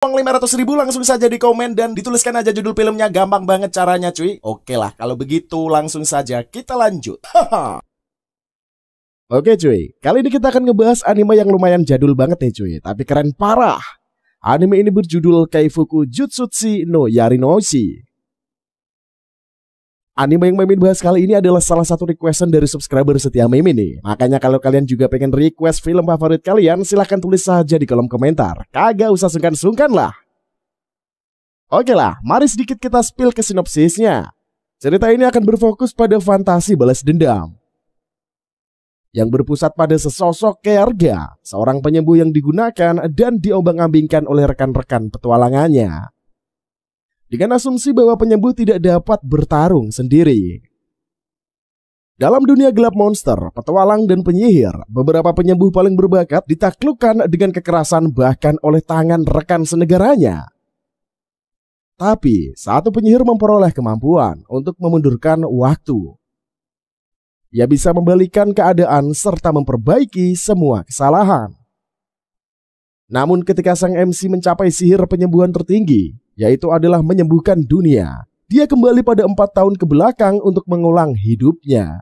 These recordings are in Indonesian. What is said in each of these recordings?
Uang 500.000 langsung saja di komen dan dituliskan aja judul filmnya, gampang banget caranya cuy. Oke lah, kalau begitu langsung saja kita lanjut. Oke cuy, kali ini kita akan ngebahas anime yang lumayan jadul banget nih cuy, tapi keren parah. Anime ini berjudul Kaifuku Jutsutsu no Yarinoshi. Anime yang Mimin bahas kali ini adalah salah satu requestan dari subscriber setia Mimin nih. Makanya kalau kalian juga pengen request film favorit kalian, silahkan tulis saja di kolom komentar. Kagak usah sungkan-sungkan lah. Oke lah, mari sedikit kita spill ke sinopsisnya. Cerita ini akan berfokus pada fantasi balas dendam yang berpusat pada sesosok Kearga, seorang penyembuh yang digunakan dan diombang-ambingkan oleh rekan-rekan petualangannya, dengan asumsi bahwa penyembuh tidak dapat bertarung sendiri. Dalam dunia gelap monster, petualang dan penyihir, beberapa penyembuh paling berbakat ditaklukkan dengan kekerasan bahkan oleh tangan rekan senegaranya. Tapi, satu penyihir memperoleh kemampuan untuk memundurkan waktu. Ia bisa membalikan keadaan serta memperbaiki semua kesalahan. Namun ketika sang MC mencapai sihir penyembuhan tertinggi, yaitu adalah menyembuhkan dunia, dia kembali pada 4 tahun ke belakang untuk mengulang hidupnya.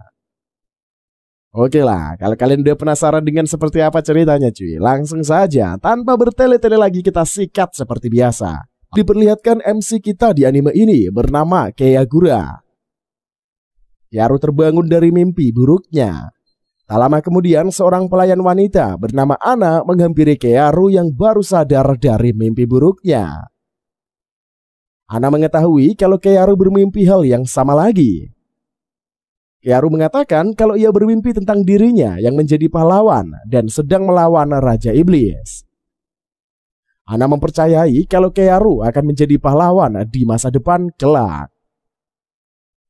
Oke lah, kalau kalian udah penasaran dengan seperti apa ceritanya cuy, langsung saja tanpa bertele-tele lagi kita sikat seperti biasa. Diperlihatkan MC kita di anime ini bernama Keiagura. Kearu terbangun dari mimpi buruknya. Tak lama kemudian seorang pelayan wanita bernama Ana menghampiri Kearu yang baru sadar dari mimpi buruknya. Ana mengetahui kalau Kearu bermimpi hal yang sama lagi. Kearu mengatakan kalau ia bermimpi tentang dirinya yang menjadi pahlawan dan sedang melawan Raja Iblis. Ana mempercayai kalau Kearu akan menjadi pahlawan di masa depan kelak.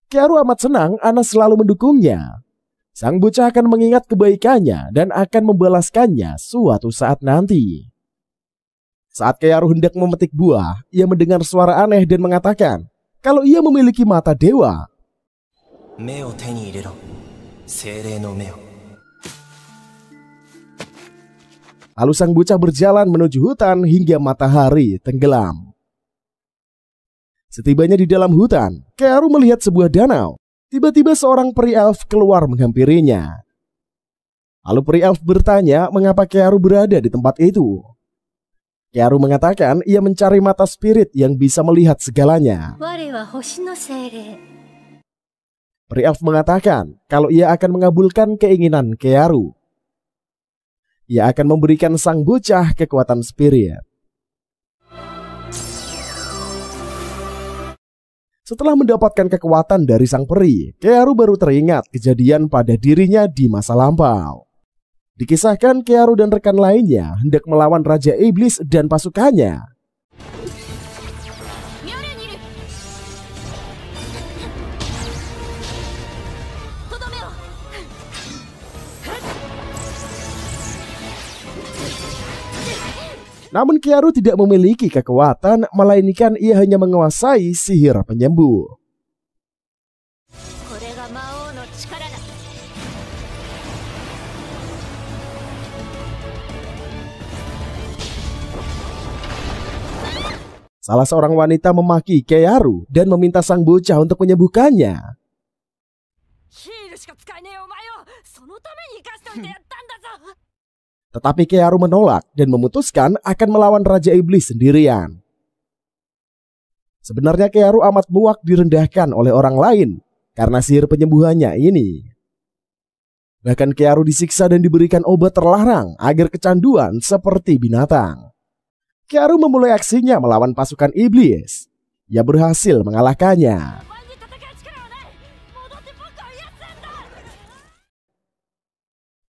Kearu amat senang Ana selalu mendukungnya. Sang bocah akan mengingat kebaikannya dan akan membalaskannya suatu saat nanti. Saat Kearu hendak memetik buah, ia mendengar suara aneh dan mengatakan kalau ia memiliki mata dewa. Lalu sang bocah berjalan menuju hutan hingga matahari tenggelam. Setibanya di dalam hutan, Kearu melihat sebuah danau. Tiba-tiba seorang peri elf keluar menghampirinya. Lalu peri elf bertanya mengapa Kearu berada di tempat itu. Kearu mengatakan ia mencari mata spirit yang bisa melihat segalanya. Peri elf mengatakan kalau ia akan mengabulkan keinginan Kearu. Ia akan memberikan sang bocah kekuatan spirit. Setelah mendapatkan kekuatan dari sang peri, Kearu baru teringat kejadian pada dirinya di masa lampau. Dikisahkan Kearu dan rekan lainnya hendak melawan Raja Iblis dan pasukannya. Namun Kearu tidak memiliki kekuatan, melainkan ia hanya menguasai sihir penyembuh. Salah seorang wanita memaki Kearu dan meminta sang bocah untuk menyembuhkannya. Tetapi Kearu menolak dan memutuskan akan melawan Raja Iblis sendirian. Sebenarnya Kearu amat muak direndahkan oleh orang lain karena sihir penyembuhannya ini. Bahkan Kearu disiksa dan diberikan obat terlarang agar kecanduan seperti binatang. Kearu memulai aksinya melawan pasukan iblis. Ia berhasil mengalahkannya.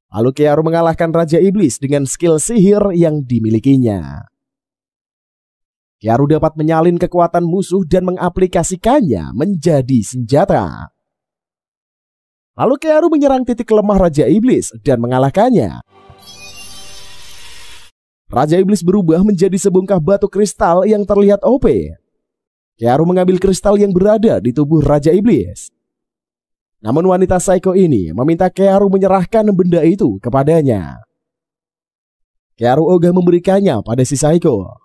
Lalu Kearu mengalahkan Raja Iblis dengan skill sihir yang dimilikinya. Kearu dapat menyalin kekuatan musuh dan mengaplikasikannya menjadi senjata. Lalu Kearu menyerang titik lemah Raja Iblis dan mengalahkannya. Raja Iblis berubah menjadi sebongkah batu kristal yang terlihat OP. Kearu mengambil kristal yang berada di tubuh Raja Iblis. Namun wanita psycho ini meminta Kearu menyerahkan benda itu kepadanya. Kearu ogah memberikannya pada si psycho.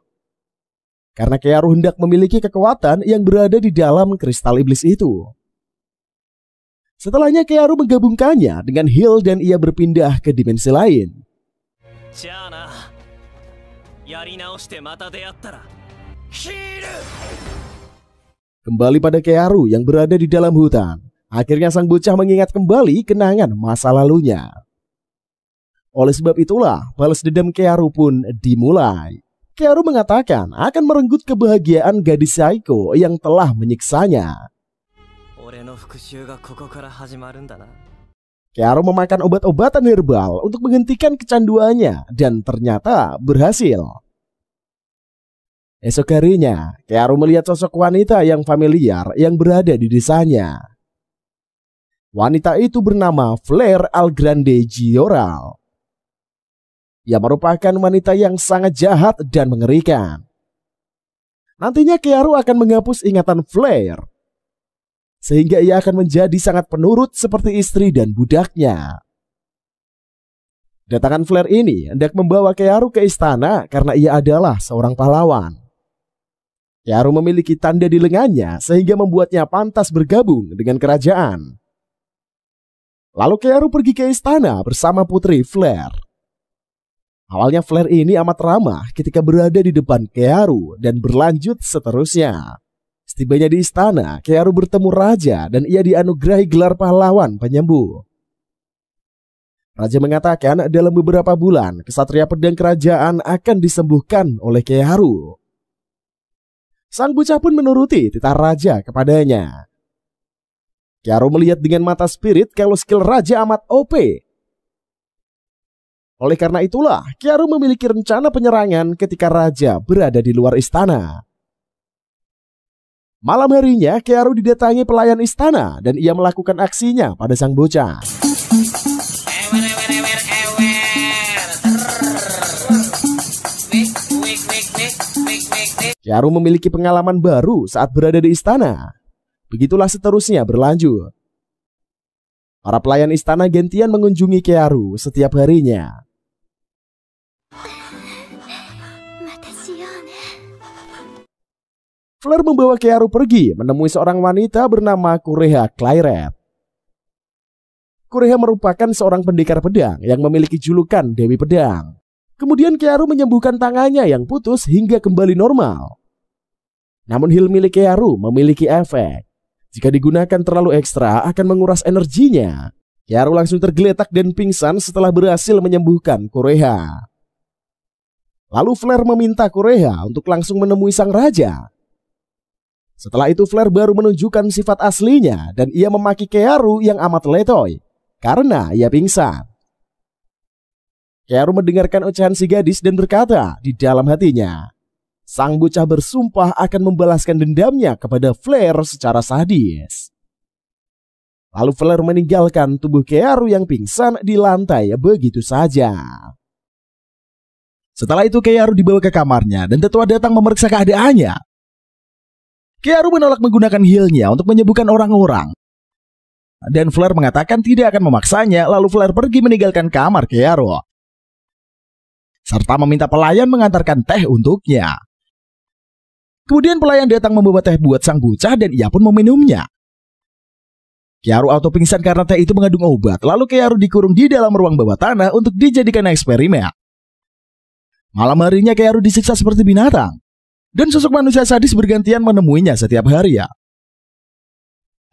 karena Kearu hendak memiliki kekuatan yang berada di dalam kristal iblis itu. Setelahnya Kearu menggabungkannya dengan Hill dan ia berpindah ke dimensi lain. Kembali pada Kearu yang berada di dalam hutan. Akhirnya sang bocah mengingat kembali kenangan masa lalunya. Oleh sebab itulah, balas dendam Kearu pun dimulai. Kearu mengatakan akan merenggut kebahagiaan gadis Saiko yang telah menyiksanya. Kearu memakan obat-obatan herbal untuk menghentikan kecanduannya dan ternyata berhasil. Esok harinya, Kearu melihat sosok wanita yang familiar yang berada di desanya. Wanita itu bernama Flare Algrande Gioral. Ia merupakan wanita yang sangat jahat dan mengerikan. Nantinya Kearu akan menghapus ingatan Flare, sehingga ia akan menjadi sangat penurut seperti istri dan budaknya. Datangan Flare ini hendak membawa Kearu ke istana karena ia adalah seorang pahlawan. Kearu memiliki tanda di lengannya sehingga membuatnya pantas bergabung dengan kerajaan. Lalu Kearu pergi ke istana bersama putri Flare. Awalnya Flare ini amat ramah ketika berada di depan Kearu dan berlanjut seterusnya. Setibanya di istana, Kearu bertemu raja dan ia dianugerahi gelar pahlawan penyembuh. Raja mengatakan dalam beberapa bulan kesatria pedang kerajaan akan disembuhkan oleh Kearu. Sang bocah pun menuruti titah raja kepadanya. Kearu melihat dengan mata spirit kalau skill raja amat OP. Oleh karena itulah, Kearu memiliki rencana penyerangan ketika raja berada di luar istana. Malam harinya, Kearu didatangi pelayan istana dan ia melakukan aksinya pada sang bocah. Kearu memiliki pengalaman baru saat berada di istana. Begitulah seterusnya berlanjut. Para pelayan istana gantian mengunjungi Kearu setiap harinya. Flare membawa Kearu pergi menemui seorang wanita bernama Kureha Clairet. Kureha merupakan seorang pendekar pedang yang memiliki julukan Dewi Pedang. Kemudian Kearu menyembuhkan tangannya yang putus hingga kembali normal. Namun heal milik Kearu memiliki efek. Jika digunakan terlalu ekstra akan menguras energinya. Kearu langsung tergeletak dan pingsan setelah berhasil menyembuhkan Kureha. Lalu Flare meminta Kureha untuk langsung menemui sang raja. Setelah itu Flare baru menunjukkan sifat aslinya dan ia memaki Kearu yang amat letoy karena ia pingsan. Kearu mendengarkan ocehan si gadis dan berkata di dalam hatinya, sang bocah bersumpah akan membalaskan dendamnya kepada Flare secara sadis. Lalu Flare meninggalkan tubuh Kearu yang pingsan di lantai begitu saja. Setelah itu Kearu dibawa ke kamarnya dan tetua datang memeriksa keadaannya. Kearu menolak menggunakan healnya untuk menyembuhkan orang-orang. Dan Flare mengatakan tidak akan memaksanya, lalu Flare pergi meninggalkan kamar Kearu. Serta meminta pelayan mengantarkan teh untuknya. Kemudian pelayan datang membawa teh buat sang bocah dan ia pun meminumnya. Kearu auto pingsan karena teh itu mengandung obat, lalu Kearu dikurung di dalam ruang bawah tanah untuk dijadikan eksperimen. Malam harinya Kearu disiksa seperti binatang. Dan sosok manusia sadis bergantian menemuinya setiap hari ya.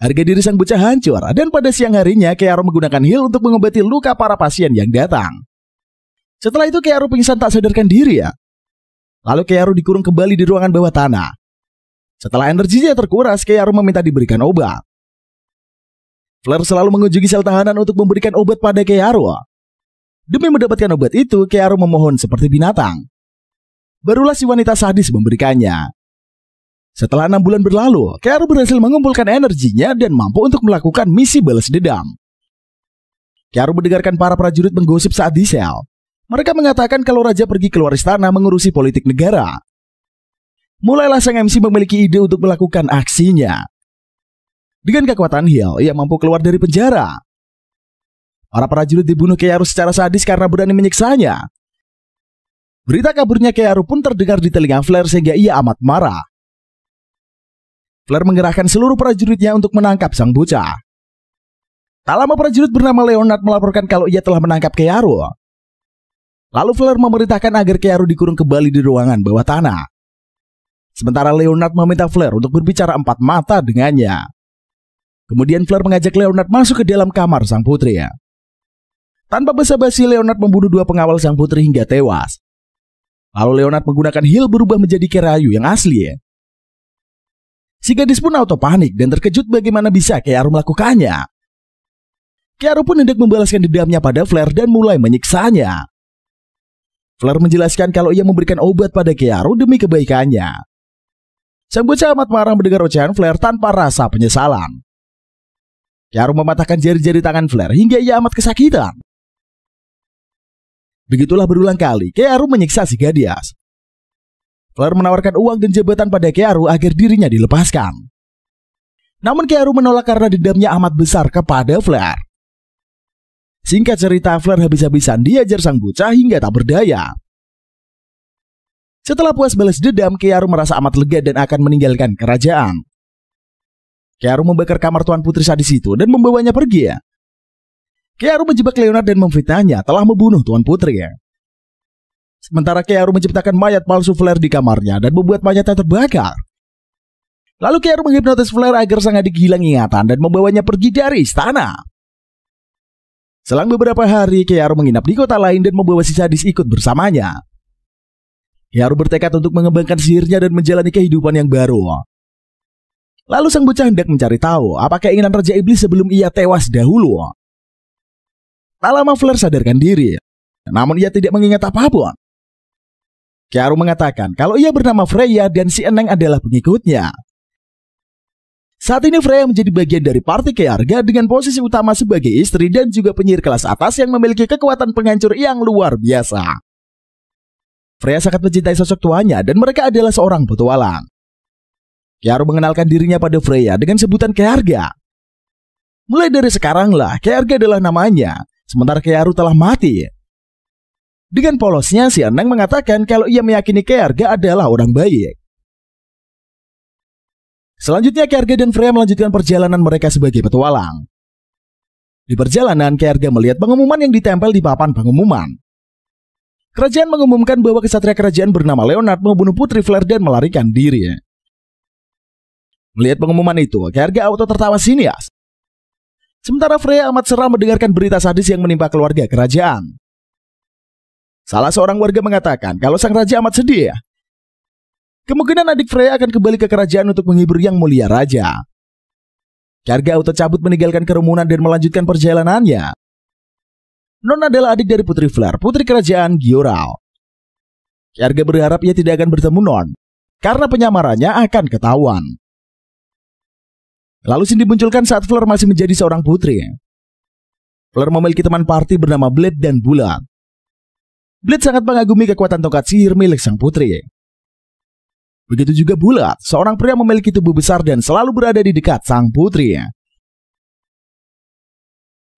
Harga diri sang bocah hancur dan pada siang harinya Kearu menggunakan heal untuk mengobati luka para pasien yang datang. Setelah itu Kearu pingsan tak sadarkan diri ya. Lalu Kearu dikurung kembali di ruangan bawah tanah. Setelah energinya terkuras, Kearu meminta diberikan obat. Flare selalu mengunjungi sel tahanan untuk memberikan obat pada Kearu. Demi mendapatkan obat itu, Kearu memohon seperti binatang. Barulah si wanita sadis memberikannya. Setelah 6 bulan berlalu, Kearu berhasil mengumpulkan energinya dan mampu untuk melakukan misi balas dendam. Kearu mendengarkan para prajurit menggosip saat di sel. Mereka mengatakan kalau raja pergi keluar istana mengurusi politik negara. Mulailah sang MC memiliki ide untuk melakukan aksinya. Dengan kekuatan heal, ia mampu keluar dari penjara. Para prajurit dibunuh Kearu secara sadis karena berani menyiksanya. Berita kaburnya Kearu pun terdengar di telinga Flare sehingga ia amat marah. Flare mengerahkan seluruh prajuritnya untuk menangkap sang bocah. Tak lama prajurit bernama Leonard melaporkan kalau ia telah menangkap Kearu. Lalu Flare memerintahkan agar Kearu dikurung kembali di ruangan bawah tanah. Sementara Leonard meminta Flare untuk berbicara empat mata dengannya. Kemudian Flare mengajak Leonard masuk ke dalam kamar sang putri. Tanpa basa-basi, Leonard membunuh dua pengawal sang putri hingga tewas. Lalu Leonard menggunakan heal berubah menjadi Kerayu yang asli. Si gadis pun auto panik dan terkejut bagaimana bisa Kearu melakukannya. Kearu pun hendak membalaskan dendamnya pada Flare dan mulai menyiksanya. Flare menjelaskan kalau ia memberikan obat pada Kearu demi kebaikannya. Sang bocah amat marah mendengar ocehan Flare tanpa rasa penyesalan. Kearu mematahkan jari-jari tangan Flare hingga ia amat kesakitan. Begitulah berulang kali Kearu menyiksa si gadis. Flare menawarkan uang dan jabatan pada Kearu agar dirinya dilepaskan. Namun Kearu menolak karena dendamnya amat besar kepada Flare. Singkat cerita, Flare habis-habisan diajar sang bocah hingga tak berdaya. Setelah puas balas dendam, Kearu merasa amat lega dan akan meninggalkan kerajaan. Kearu membakar kamar Tuan Putri sadis itu dan membawanya pergi. Kearu menjebak Leonard dan memfitnahnya telah membunuh Tuan Putri. Sementara Kearu menciptakan mayat palsu Flare di kamarnya dan membuat mayatnya terbakar. Lalu Kearu menghipnotis Flare agar sang adik hilang ingatan dan membawanya pergi dari istana. Selang beberapa hari, Kearu menginap di kota lain dan membawa si sadis ikut bersamanya. Kearu bertekad untuk mengembangkan sihirnya dan menjalani kehidupan yang baru. Lalu sang bocah hendak mencari tahu apa keinginan Raja Iblis sebelum ia tewas dahulu. Tak lama Flare sadarkan diri, namun ia tidak mengingat apapun. Kearu mengatakan kalau ia bernama Freya dan si Eneng adalah pengikutnya. Saat ini Freya menjadi bagian dari parti keluarga dengan posisi utama sebagai istri dan juga penyihir kelas atas yang memiliki kekuatan penghancur yang luar biasa. Freya sangat mencintai sosok tuanya dan mereka adalah seorang petualang. Kearu mengenalkan dirinya pada Freya dengan sebutan Kearga. Mulai dari sekaranglah Kearga adalah namanya, sementara Kearu telah mati. Dengan polosnya si Eneng mengatakan kalau ia meyakini Kearga adalah orang baik. Selanjutnya Kearga dan Freya melanjutkan perjalanan mereka sebagai petualang. Di perjalanan Kearga melihat pengumuman yang ditempel di papan pengumuman. Kerajaan mengumumkan bahwa kesatria kerajaan bernama Leonard membunuh Putri Flare dan melarikan diri. Melihat pengumuman itu, Kearga auto tertawa sinias. Sementara Freya amat seram mendengarkan berita sadis yang menimpa keluarga kerajaan. Salah seorang warga mengatakan kalau sang raja amat sedih. Kemungkinan adik Freya akan kembali ke kerajaan untuk menghibur yang mulia raja. Kearga auto cabut meninggalkan kerumunan dan melanjutkan perjalanannya. Non adalah adik dari Putri Flare, putri kerajaan Gyorao. Kearga berharap ia tidak akan bertemu Non, karena penyamarannya akan ketahuan. Lalu Cindy dimunculkan saat Flare masih menjadi seorang putri. Flare memiliki teman party bernama Blade dan Bulat. Blade sangat mengagumi kekuatan tongkat sihir milik sang putri. Begitu juga Bulat, seorang pria memiliki tubuh besar dan selalu berada di dekat sang putri.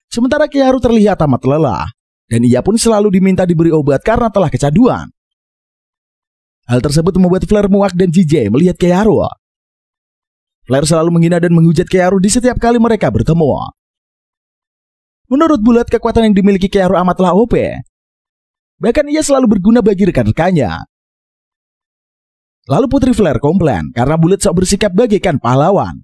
Sementara Kearu terlihat amat lelah, dan ia pun selalu diminta diberi obat karena telah kecanduan. Hal tersebut membuat Flare muak dan jijik melihat Kearu. Flare selalu menghina dan menghujat Kearu di setiap kali mereka bertemu. Menurut Bulat, kekuatan yang dimiliki Kearu amatlah OP. Bahkan ia selalu berguna bagi rekan-rekannya. Lalu Putri Flare komplain karena Bulat sok bersikap bagaikan pahlawan.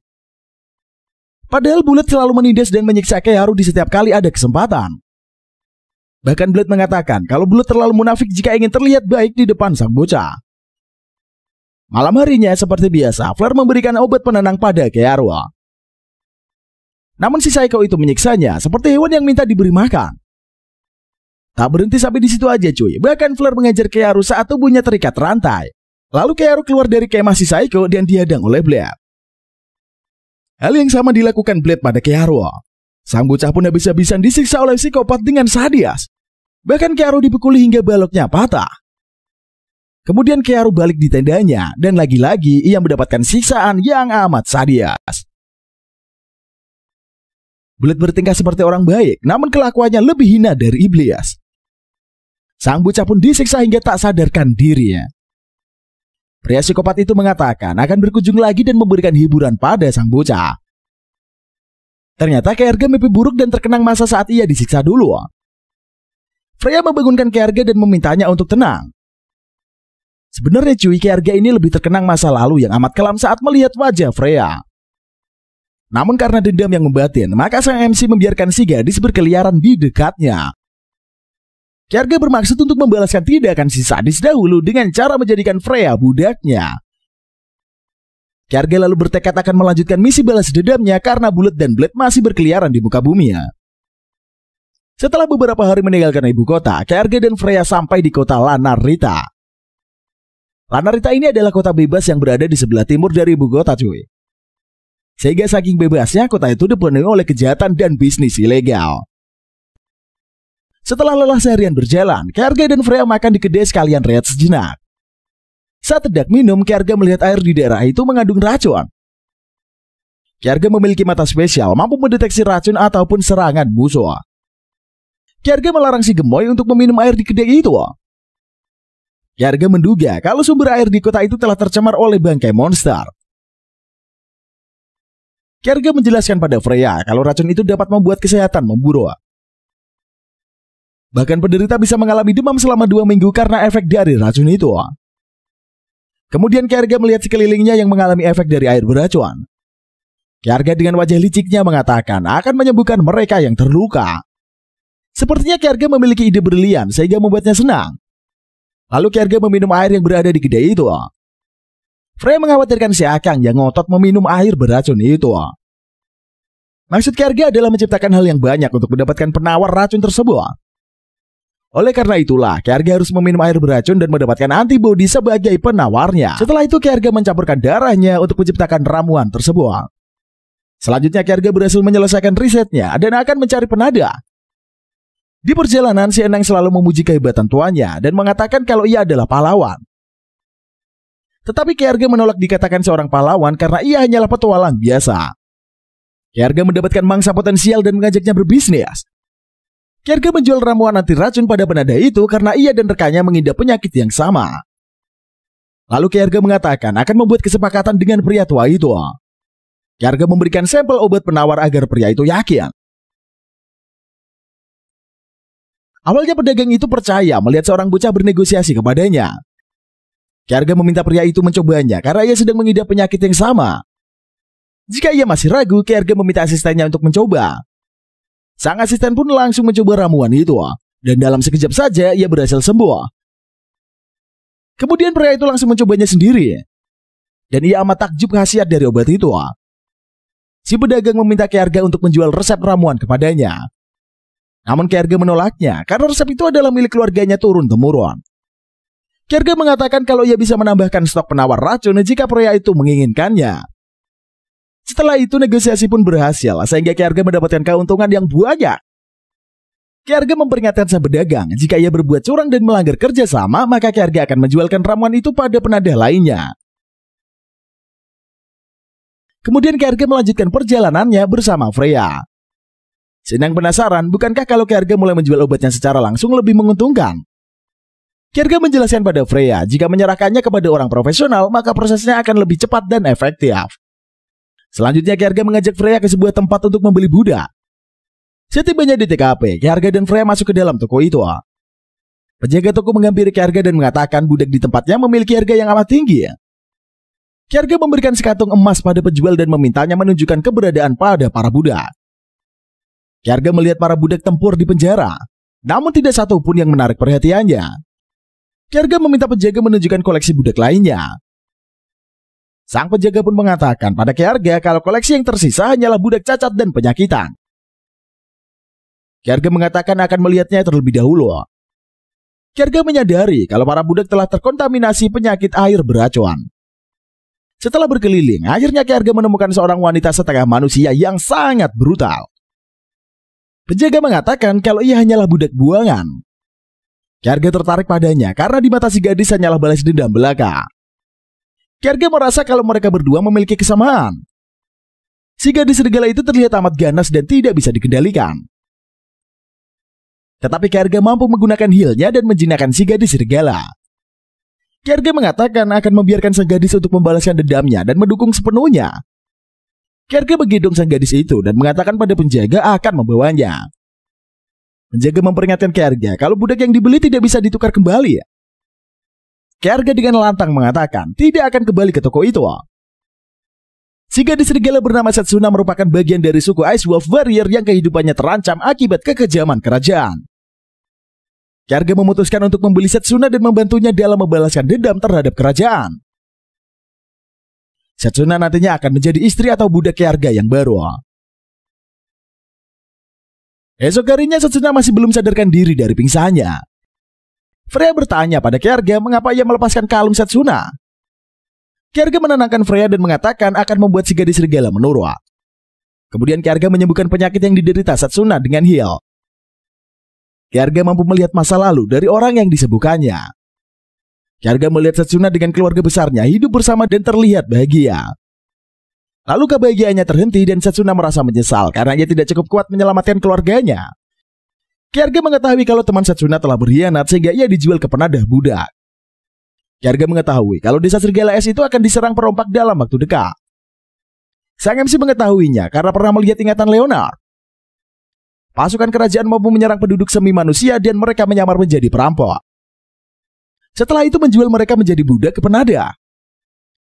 Padahal Bulat selalu menindas dan menyiksa Kearu di setiap kali ada kesempatan. Bahkan Bulat mengatakan kalau Bulat terlalu munafik jika ingin terlihat baik di depan sang bocah. Malam harinya seperti biasa, Flare memberikan obat penenang pada Kearu. Namun si Saiko itu menyiksanya seperti hewan yang minta diberi makan. Tak berhenti sampai di situ aja cuy. Bahkan Flare mengejar Kearu saat tubuhnya terikat rantai. Lalu Kearu keluar dari kemah si Saiko dan dihadang oleh Blade. Hal yang sama dilakukan Blade pada Kearu. Sang bocah pun habis-habisan disiksa oleh psikopat dengan sadis. Bahkan Kearu dipukuli hingga baloknya patah. Kemudian Kearu balik di tendanya dan lagi-lagi ia mendapatkan siksaan yang amat sadis. Blade bertingkah seperti orang baik, namun kelakuannya lebih hina dari iblis. Sang bocah pun disiksa hingga tak sadarkan diri. Pria psikopat itu mengatakan akan berkunjung lagi dan memberikan hiburan pada sang bocah. Ternyata Kjaerbye mimpi buruk dan terkenang masa saat ia disiksa dulu. Freya membangunkan Kjaerbye dan memintanya untuk tenang. Sebenarnya cuy, Kjaerbye ini lebih terkenang masa lalu yang amat kelam saat melihat wajah Freya. Namun karena dendam yang membatin, maka sang MC membiarkan si gadis berkeliaran di dekatnya. Kjaerbye bermaksud untuk membalaskan tindakan si sadis dahulu dengan cara menjadikan Freya budaknya. Kjaerbye lalu bertekad akan melanjutkan misi balas dendamnya karena Bullet dan Blade masih berkeliaran di muka bumi. Setelah beberapa hari meninggalkan ibu kota, Kjaerbye dan Freya sampai di kota Lanarita. Lanarita ini adalah kota bebas yang berada di sebelah timur dari ibu kota cuy. Sehingga saking bebasnya kota itu dipenuhi oleh kejahatan dan bisnis ilegal. Setelah lelah seharian berjalan, Kjaerbye dan Freya makan di kedai sekalian rehat sejenak. Saat hendak minum, Kjaerbye melihat air di daerah itu mengandung racun. Kjaerbye memiliki mata spesial, mampu mendeteksi racun ataupun serangan musuh. Kjaerbye melarang si gemoy untuk meminum air di kedai itu. Kjaerbye menduga kalau sumber air di kota itu telah tercemar oleh bangkai monster. Kjaerbye menjelaskan pada Freya kalau racun itu dapat membuat kesehatan memburuk. Bahkan penderita bisa mengalami demam selama 2 minggu karena efek dari racun itu. Kemudian Kjaerbye melihat sekelilingnya yang mengalami efek dari air beracun. Kjaerbye dengan wajah liciknya mengatakan akan menyembuhkan mereka yang terluka. Sepertinya Kjaerbye memiliki ide brilian sehingga membuatnya senang. Lalu Kjaerbye meminum air yang berada di kedai itu. Freya mengkhawatirkan si Akang yang ngotot meminum air beracun itu. Maksud Kjaerbye adalah menciptakan hal yang banyak untuk mendapatkan penawar racun tersebut. Oleh karena itulah, Kjaerbye harus meminum air beracun dan mendapatkan antibodi sebagai penawarnya. Setelah itu, Kjaerbye mencampurkan darahnya untuk menciptakan ramuan tersebut. Selanjutnya, Kjaerbye berhasil menyelesaikan risetnya dan akan mencari penada. Di perjalanan, si Eneng selalu memuji kehebatan tuannya dan mengatakan kalau ia adalah pahlawan. Tetapi Kjaerbye menolak dikatakan seorang pahlawan karena ia hanyalah petualang biasa. Kjaerbye mendapatkan mangsa potensial dan mengajaknya berbisnis. Kjaerbye menjual ramuan anti racun pada penada itu karena ia dan rekannya mengidap penyakit yang sama. Lalu Kjaerbye mengatakan akan membuat kesepakatan dengan pria tua itu. Kjaerbye memberikan sampel obat penawar agar pria itu yakin. Awalnya pedagang itu percaya melihat seorang bocah bernegosiasi kepadanya. Kjaerbye meminta pria itu mencobanya karena ia sedang mengidap penyakit yang sama. Jika ia masih ragu, Kjaerbye meminta asistennya untuk mencoba. Sang asisten pun langsung mencoba ramuan itu, dan dalam sekejap saja ia berhasil sembuh. Kemudian pria itu langsung mencobanya sendiri, dan ia amat takjub khasiat dari obat itu. Si pedagang meminta Kjaerbye untuk menjual resep ramuan kepadanya. Namun Kjaerbye menolaknya karena resep itu adalah milik keluarganya turun-temurun. Kjaerbye mengatakan kalau ia bisa menambahkan stok penawar racun jika pria itu menginginkannya. Setelah itu negosiasi pun berhasil sehingga Kjaerbye mendapatkan keuntungan yang banyak. Kjaerbye memperingatkan sang pedagang jika ia berbuat curang dan melanggar kerjasama, maka Kjaerbye akan menjualkan ramuan itu pada penadah lainnya. Kemudian Kjaerbye melanjutkan perjalanannya bersama Freya. Senang penasaran, bukankah kalau Kjaerbye mulai menjual obatnya secara langsung lebih menguntungkan? Kjaerbye menjelaskan pada Freya jika menyerahkannya kepada orang profesional, maka prosesnya akan lebih cepat dan efektif. Selanjutnya Kjaerbye mengajak Freya ke sebuah tempat untuk membeli budak. Setibanya di TKP, Kjaerbye dan Freya masuk ke dalam toko itu. Penjaga toko menghampiri Kjaerbye dan mengatakan budak di tempatnya memiliki harga yang amat tinggi. Kjaerbye memberikan sekantung emas pada penjual dan memintanya menunjukkan keberadaan pada para budak. Kjaerbye melihat para budak tempur di penjara, namun tidak satu pun yang menarik perhatiannya. Kjaerbye meminta penjaga menunjukkan koleksi budak lainnya. Sang penjaga pun mengatakan pada Kjaerbye kalau koleksi yang tersisa hanyalah budak cacat dan penyakitan. Kjaerbye mengatakan akan melihatnya terlebih dahulu. Kjaerbye menyadari kalau para budak telah terkontaminasi penyakit air beracun. Setelah berkeliling, akhirnya Kjaerbye menemukan seorang wanita setengah manusia yang sangat brutal. Penjaga mengatakan kalau ia hanyalah budak buangan. Kjaerbye tertarik padanya karena di mata si gadis hanyalah balas dendam belaka. Kjaerbye merasa kalau mereka berdua memiliki kesamaan. Si gadis serigala itu terlihat amat ganas dan tidak bisa dikendalikan. Tetapi Ki Arga mampu menggunakan healnya dan menjinakkan si gadis serigala. Ki Arga mengatakan akan membiarkan sang gadis untuk membalaskan dendamnya dan mendukung sepenuhnya. Ki Arga menggendong sang gadis itu dan mengatakan pada penjaga akan membawanya. Penjaga memperingatkan Ki Arga kalau budak yang dibeli tidak bisa ditukar kembali. Ki Arga dengan lantang mengatakan tidak akan kembali ke toko itu. Si gadis serigala bernama Setsuna merupakan bagian dari suku Ice Wolf Warrior yang kehidupannya terancam akibat kekejaman kerajaan. Ki Arga memutuskan untuk membeli Setsuna dan membantunya dalam membalaskan dendam terhadap kerajaan. Setsuna nantinya akan menjadi istri atau budak Ki Arga yang baru. Esok harinya Setsuna masih belum sadarkan diri dari pingsannya. Freya bertanya pada Ki Arga mengapa ia melepaskan kalung Setsuna. Ki Arga menenangkan Freya dan mengatakan akan membuat si gadis serigala menurut. Kemudian Ki Arga menyembuhkan penyakit yang diderita Setsuna dengan heal. Ki Arga mampu melihat masa lalu dari orang yang disembuhkannya. Ki Arga melihat Setsuna dengan keluarga besarnya hidup bersama dan terlihat bahagia. Lalu kebahagiaannya terhenti dan Setsuna merasa menyesal karena ia tidak cukup kuat menyelamatkan keluarganya. Ki Arga mengetahui kalau teman Setsuna telah berkhianat sehingga ia dijual ke penadah budak. Ki Arga mengetahui kalau desa Serigala Es itu akan diserang perompak dalam waktu dekat. Sang MC mengetahuinya karena pernah melihat ingatan Leonard. Pasukan kerajaan mampu menyerang penduduk semi manusia dan mereka menyamar menjadi perampok. Setelah itu menjual mereka menjadi budak ke penadah.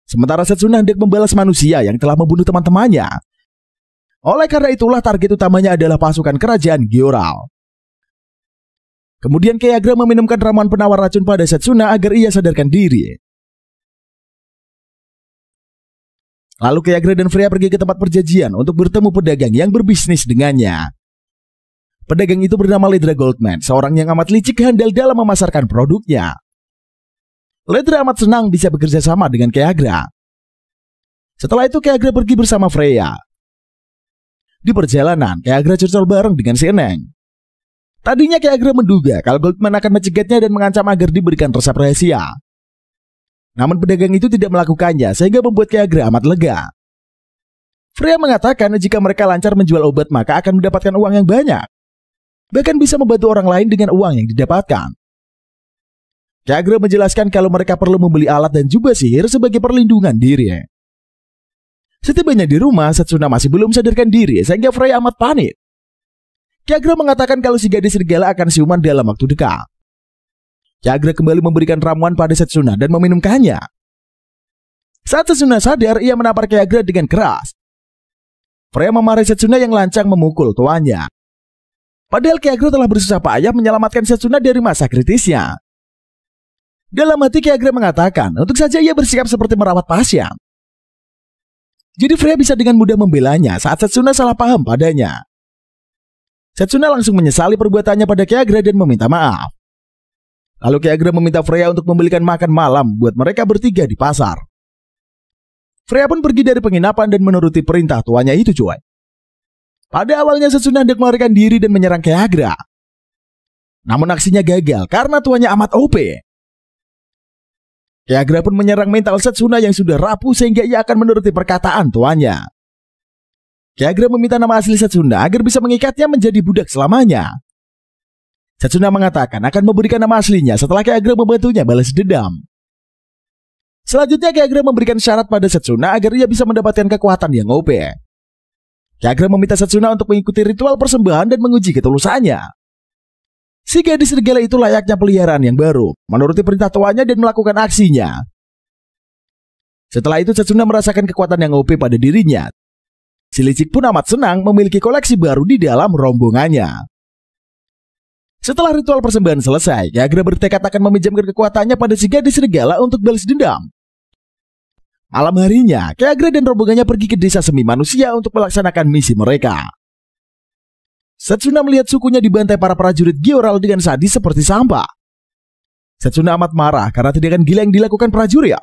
Sementara Setsuna hendak membalas manusia yang telah membunuh teman-temannya. Oleh karena itulah target utamanya adalah pasukan kerajaan Gyoral. Kemudian Ki Arga meminumkan ramuan penawar racun pada Setsuna agar ia sadarkan diri. Lalu Ki Arga dan Freya pergi ke tempat perjanjian untuk bertemu pedagang yang berbisnis dengannya. Pedagang itu bernama Ledra Goldman, seorang yang amat licik handal dalam memasarkan produknya. Ledra amat senang bisa bekerja sama dengan Ki Arga. Setelah itu Ki Arga pergi bersama Freya. Di perjalanan, Ki Arga curcol bareng dengan si Eneng. Tadinya Ki Arga menduga kalau Goldman akan mencegatnya dan mengancam agar diberikan resep rahasia. Namun pedagang itu tidak melakukannya sehingga membuat Ki Arga amat lega. Freya mengatakan jika mereka lancar menjual obat maka akan mendapatkan uang yang banyak. Bahkan bisa membantu orang lain dengan uang yang didapatkan. Ki Arga menjelaskan kalau mereka perlu membeli alat dan juga sihir sebagai perlindungan diri. Setibanya di rumah, Setsuna masih belum sadarkan diri sehingga Freya amat panik. Ki Arga mengatakan kalau si gadis serigala akan siuman dalam waktu dekat. Ki Arga kembali memberikan ramuan pada Setsuna dan meminumkannya. Saat Setsuna sadar, ia menampar Ki Arga dengan keras. Freya memarahi Setsuna yang lancang memukul tuannya. Padahal Ki Arga telah bersusah payah menyelamatkan Setsuna dari masa kritisnya. Dalam hati Ki Arga mengatakan, untuk saja ia bersikap seperti merawat pasien. Jadi Freya bisa dengan mudah membelanya saat Setsuna salah paham padanya. Setsuna langsung menyesali perbuatannya pada Ki Arga dan meminta maaf. Lalu Ki Arga meminta Freya untuk membelikan makan malam buat mereka bertiga di pasar. Freya pun pergi dari penginapan dan menuruti perintah tuannya itu cuy. Pada awalnya Setsuna hendak melarikan diri dan menyerang Ki Arga. Namun aksinya gagal karena tuannya amat OP. Ki Arga pun menyerang mental Setsuna yang sudah rapuh sehingga ia akan menuruti perkataan tuannya. Ki Arga meminta nama asli Setsuna agar bisa mengikatnya menjadi budak selamanya. Setsuna mengatakan akan memberikan nama aslinya setelah Ki Arga membantunya balas dendam. Selanjutnya Ki Arga memberikan syarat pada Setsuna agar ia bisa mendapatkan kekuatan yang OP. Ki Arga meminta Setsuna untuk mengikuti ritual persembahan dan menguji ketulusannya. Si gadis serigala itu layaknya peliharaan yang baru, menuruti perintah tuannya dan melakukan aksinya. Setelah itu Setsuna merasakan kekuatan yang OP pada dirinya. Si licik pun amat senang memiliki koleksi baru di dalam rombongannya. Setelah ritual persembahan selesai, Ki Arga bertekad akan meminjamkan kekuatannya pada si gadis serigala untuk balas dendam. Malam harinya, Ki Arga dan rombongannya pergi ke desa semi manusia untuk melaksanakan misi mereka. Setsuna melihat sukunya dibantai para prajurit Gyoral dengan sadis seperti sampah. Setsuna amat marah karena tindakan gila yang dilakukan prajurit.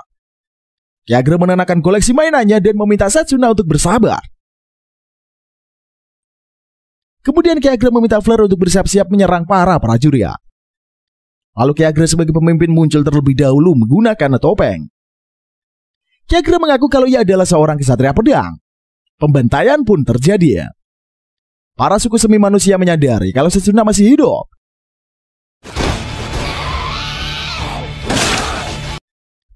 Ki Arga menenangkan koleksi mainannya dan meminta Setsuna untuk bersabar. Kemudian Ki Arga meminta Fleur untuk bersiap-siap menyerang para prajurit. Lalu Ki Arga sebagai pemimpin muncul terlebih dahulu menggunakan topeng. Ki Arga mengaku kalau ia adalah seorang kesatria pedang. Pembantaian pun terjadi. Para suku semi manusia menyadari kalau Setsuna masih hidup.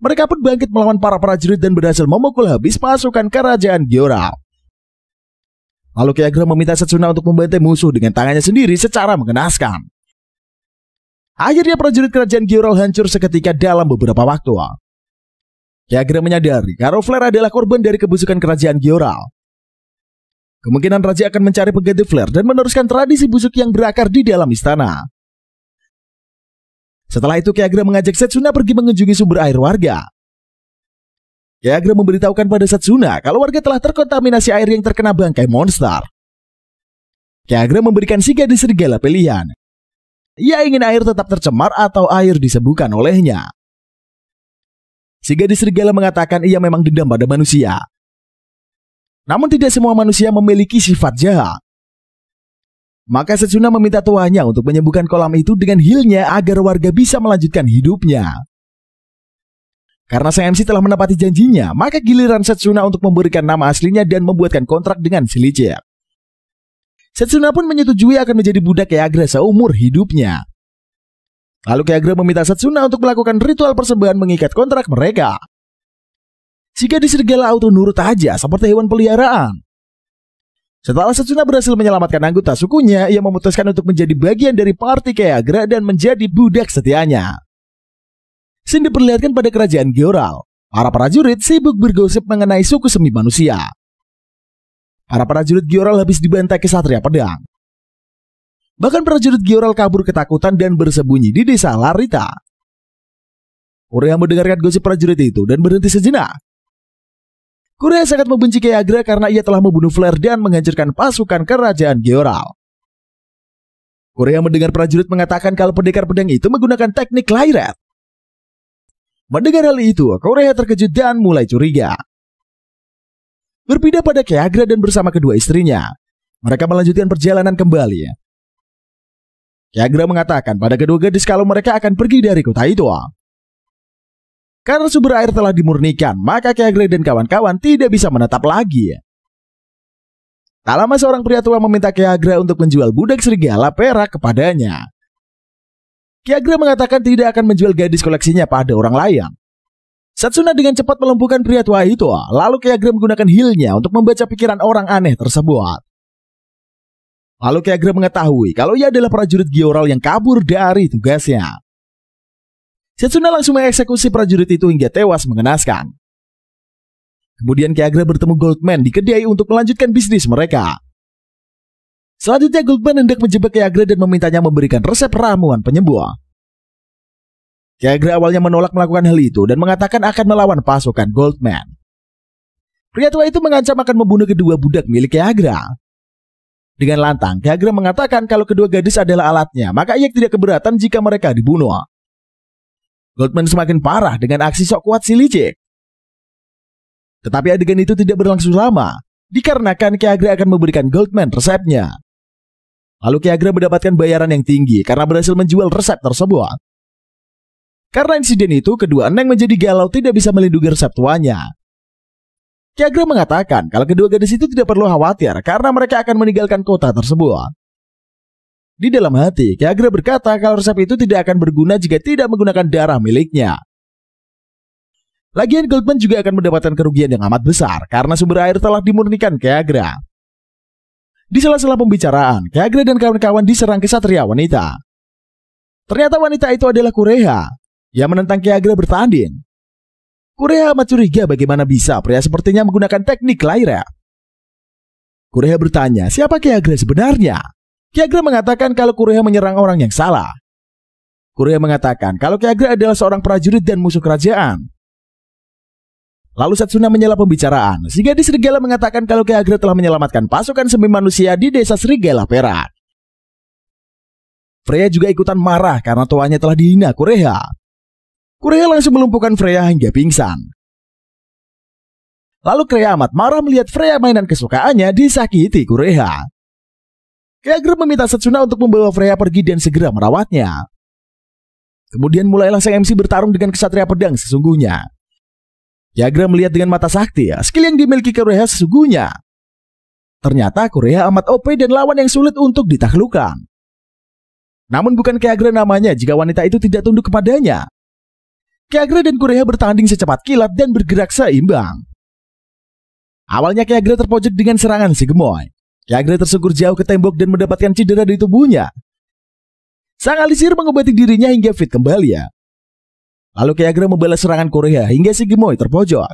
Mereka pun bangkit melawan para prajurit dan berhasil memukul habis pasukan kerajaan Gyoral. Lalu Ki Agro meminta Setsuna untuk membantai musuh dengan tangannya sendiri secara mengenaskan. Akhirnya prajurit kerajaan Gyoral hancur seketika dalam beberapa waktu. Ki Agro menyadari kalau Flare adalah korban dari kebusukan kerajaan Gyoral. Kemungkinan raja akan mencari pengganti Flare dan meneruskan tradisi busuk yang berakar di dalam istana. Setelah itu Ki Agro mengajak Setsuna pergi mengunjungi sumber air warga. Ki Agro memberitahukan pada Setsuna kalau warga telah terkontaminasi air yang terkena bangkai monster. Ki Agro memberikan si gadis serigala pilihan. Ia ingin air tetap tercemar atau air disembuhkan olehnya. Si gadis serigala mengatakan ia memang dendam pada manusia. Namun tidak semua manusia memiliki sifat jahat. Maka Setsuna meminta tuannya untuk menyembuhkan kolam itu dengan healnya agar warga bisa melanjutkan hidupnya. Karena sang MC telah menepati janjinya, maka giliran Setsuna untuk memberikan nama aslinya dan membuatkan kontrak dengan si licik. Setsuna pun menyetujui akan menjadi budak Ki Agro seumur hidupnya. Lalu Ki Agro meminta Setsuna untuk melakukan ritual persembahan mengikat kontrak mereka. Si gadis serigala auto nurut aja seperti hewan peliharaan. Setelah Setsuna berhasil menyelamatkan anggota sukunya, ia memutuskan untuk menjadi bagian dari party Ki Agro dan menjadi budak setianya. Scene diperlihatkan pada kerajaan Gyoral. Para prajurit sibuk bergosip mengenai suku semi manusia. Para prajurit Gyoral habis dibantai kesatria pedang. Bahkan prajurit Gyoral kabur ketakutan dan bersembunyi di desa Larita. Kureha mendengarkan gosip prajurit itu dan berhenti sejenak. Kureha sangat membenci Ki Agro karena ia telah membunuh Flare dan menghancurkan pasukan kerajaan Gyoral. Kureha mendengar prajurit mengatakan kalau pendekar pedang itu menggunakan teknik Lairet. Mendengar hal itu, Kureha terkejut dan mulai curiga. Berpindah pada Ki Agro dan bersama kedua istrinya, mereka melanjutkan perjalanan kembali. Ki Agro mengatakan pada kedua gadis kalau mereka akan pergi dari kota itu. Karena sumber air telah dimurnikan, maka Ki Agro dan kawan-kawan tidak bisa menetap lagi. Tak lama seorang pria tua meminta Ki Agro untuk menjual budak serigala perak kepadanya. Ki Agro mengatakan tidak akan menjual gadis koleksinya pada orang lain. Setsuna dengan cepat melumpuhkan pria tua itu, lalu Ki Agro menggunakan healnya untuk membaca pikiran orang aneh tersebut. Lalu Ki Agro mengetahui kalau ia adalah prajurit Gyoral yang kabur dari tugasnya. Setsuna langsung mengeksekusi prajurit itu hingga tewas mengenaskan. Kemudian Ki Agro bertemu Goldman di kedai untuk melanjutkan bisnis mereka. Selanjutnya Goldman hendak menjebak Ki Agro dan memintanya memberikan resep ramuan penyembuh. Ki Agro awalnya menolak melakukan hal itu dan mengatakan akan melawan pasukan Goldman. Pria tua itu mengancam akan membunuh kedua budak milik Ki Agro. Dengan lantang, Ki Agro mengatakan kalau kedua gadis adalah alatnya, maka ia tidak keberatan jika mereka dibunuh. Goldman semakin parah dengan aksi sok kuat si licik. Tetapi adegan itu tidak berlangsung lama, dikarenakan Ki Agro akan memberikan Goldman resepnya. Lalu Ki Agro mendapatkan bayaran yang tinggi karena berhasil menjual resep tersebut. Karena insiden itu, kedua eneng menjadi galau tidak bisa melindungi resep tuanya. Ki Agro mengatakan kalau kedua gadis itu tidak perlu khawatir karena mereka akan meninggalkan kota tersebut. Di dalam hati, Ki Agro berkata kalau resep itu tidak akan berguna jika tidak menggunakan darah miliknya. Lagian Goldman juga akan mendapatkan kerugian yang amat besar karena sumber air telah dimurnikan Ki Agro. Di sela-sela pembicaraan, Ki Agro dan kawan-kawan diserang kesatria wanita. Ternyata wanita itu adalah Kureha yang menentang Ki Agro bertanding. Kureha amat curiga bagaimana bisa pria sepertinya menggunakan teknik Lairet. Kureha bertanya siapa Ki Agro sebenarnya. Ki Agro mengatakan kalau Kureha menyerang orang yang salah. Kureha mengatakan kalau Ki Agro adalah seorang prajurit dan musuh kerajaan. Lalu Setsuna menyela pembicaraan. Si gadis serigala mengatakan kalau Ki Agro telah menyelamatkan pasukan semi manusia di desa Serigala Perak. Freya juga ikutan marah karena tuannya telah dihina Kureha. Kureha langsung melumpuhkan Freya hingga pingsan. Lalu Kureha amat marah melihat Freya mainan kesukaannya disakiti Kureha. Ki Agro meminta Setsuna untuk membawa Freya pergi dan segera merawatnya. Kemudian mulailah sang MC bertarung dengan kesatria pedang sesungguhnya. Ki Agro melihat dengan mata sakti skill yang dimiliki Kureha sesungguhnya. Ternyata Kureha amat OP dan lawan yang sulit untuk ditaklukkan. Namun bukan Ki Agro namanya jika wanita itu tidak tunduk kepadanya. Ki Agra dan Kureha bertanding secepat kilat dan bergerak seimbang. Awalnya Ki Agra terpojok dengan serangan si Gemoy. Ki Agra tersungkur jauh ke tembok dan mendapatkan cedera di tubuhnya. Sang ahli sihir mengobati dirinya hingga fit kembali ya. Lalu Ki Agra membalas serangan Kureha hingga si Gemoy terpojok.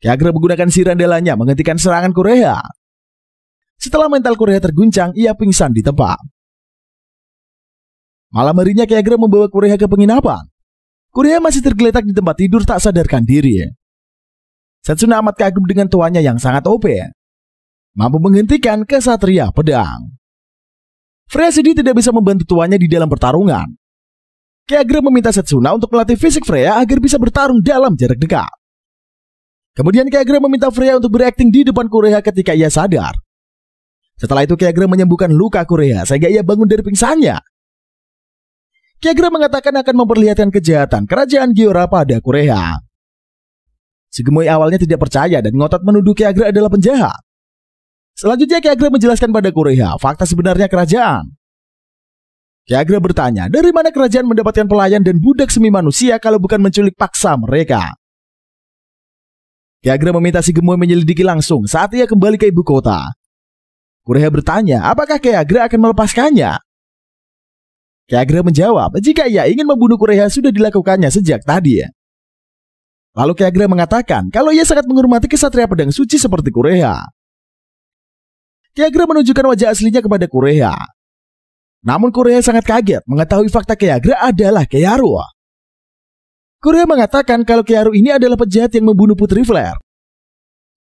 Ki Agra menggunakan sihir andalannya menghentikan serangan Kureha. Setelah mental Kureha terguncang, ia pingsan di tempat. Malam harinya Ki Agra membawa Kureha ke penginapan. Kureha masih tergeletak di tempat tidur tak sadarkan diri. Setsuna amat kagum dengan tuannya yang sangat OP, mampu menghentikan kesatria pedang. Freya sedih tidak bisa membantu tuannya di dalam pertarungan. Ki Agra meminta Setsuna untuk melatih fisik Freya agar bisa bertarung dalam jarak dekat. Kemudian Ki Agra meminta Freya untuk berakting di depan Kureha ketika ia sadar. Setelah itu Ki Agra menyembuhkan luka Kureha sehingga ia bangun dari pingsannya. Ki Agra mengatakan akan memperlihatkan kejahatan kerajaan Giora pada Kureha. Si Gemoy awalnya tidak percaya dan ngotot menuduh Ki Agra adalah penjahat. Selanjutnya Ki Agra menjelaskan pada Kureha fakta sebenarnya kerajaan. Ki Agra bertanya, dari mana kerajaan mendapatkan pelayan dan budak semi manusia kalau bukan menculik paksa mereka? Ki Agra meminta si Gemoy menyelidiki langsung saat ia kembali ke ibu kota. Kureha bertanya, apakah Ki Agra akan melepaskannya? Ki Agra menjawab, jika ia ingin membunuh Kureha sudah dilakukannya sejak tadi. Lalu Ki Agra mengatakan kalau ia sangat menghormati kesatria pedang suci seperti Kureha. Ki Agra menunjukkan wajah aslinya kepada Kureha. Namun Kureha sangat kaget mengetahui fakta Ki Agra adalah Keiharu. Kureha mengatakan kalau Keiharu ini adalah penjahat yang membunuh Putri Flare.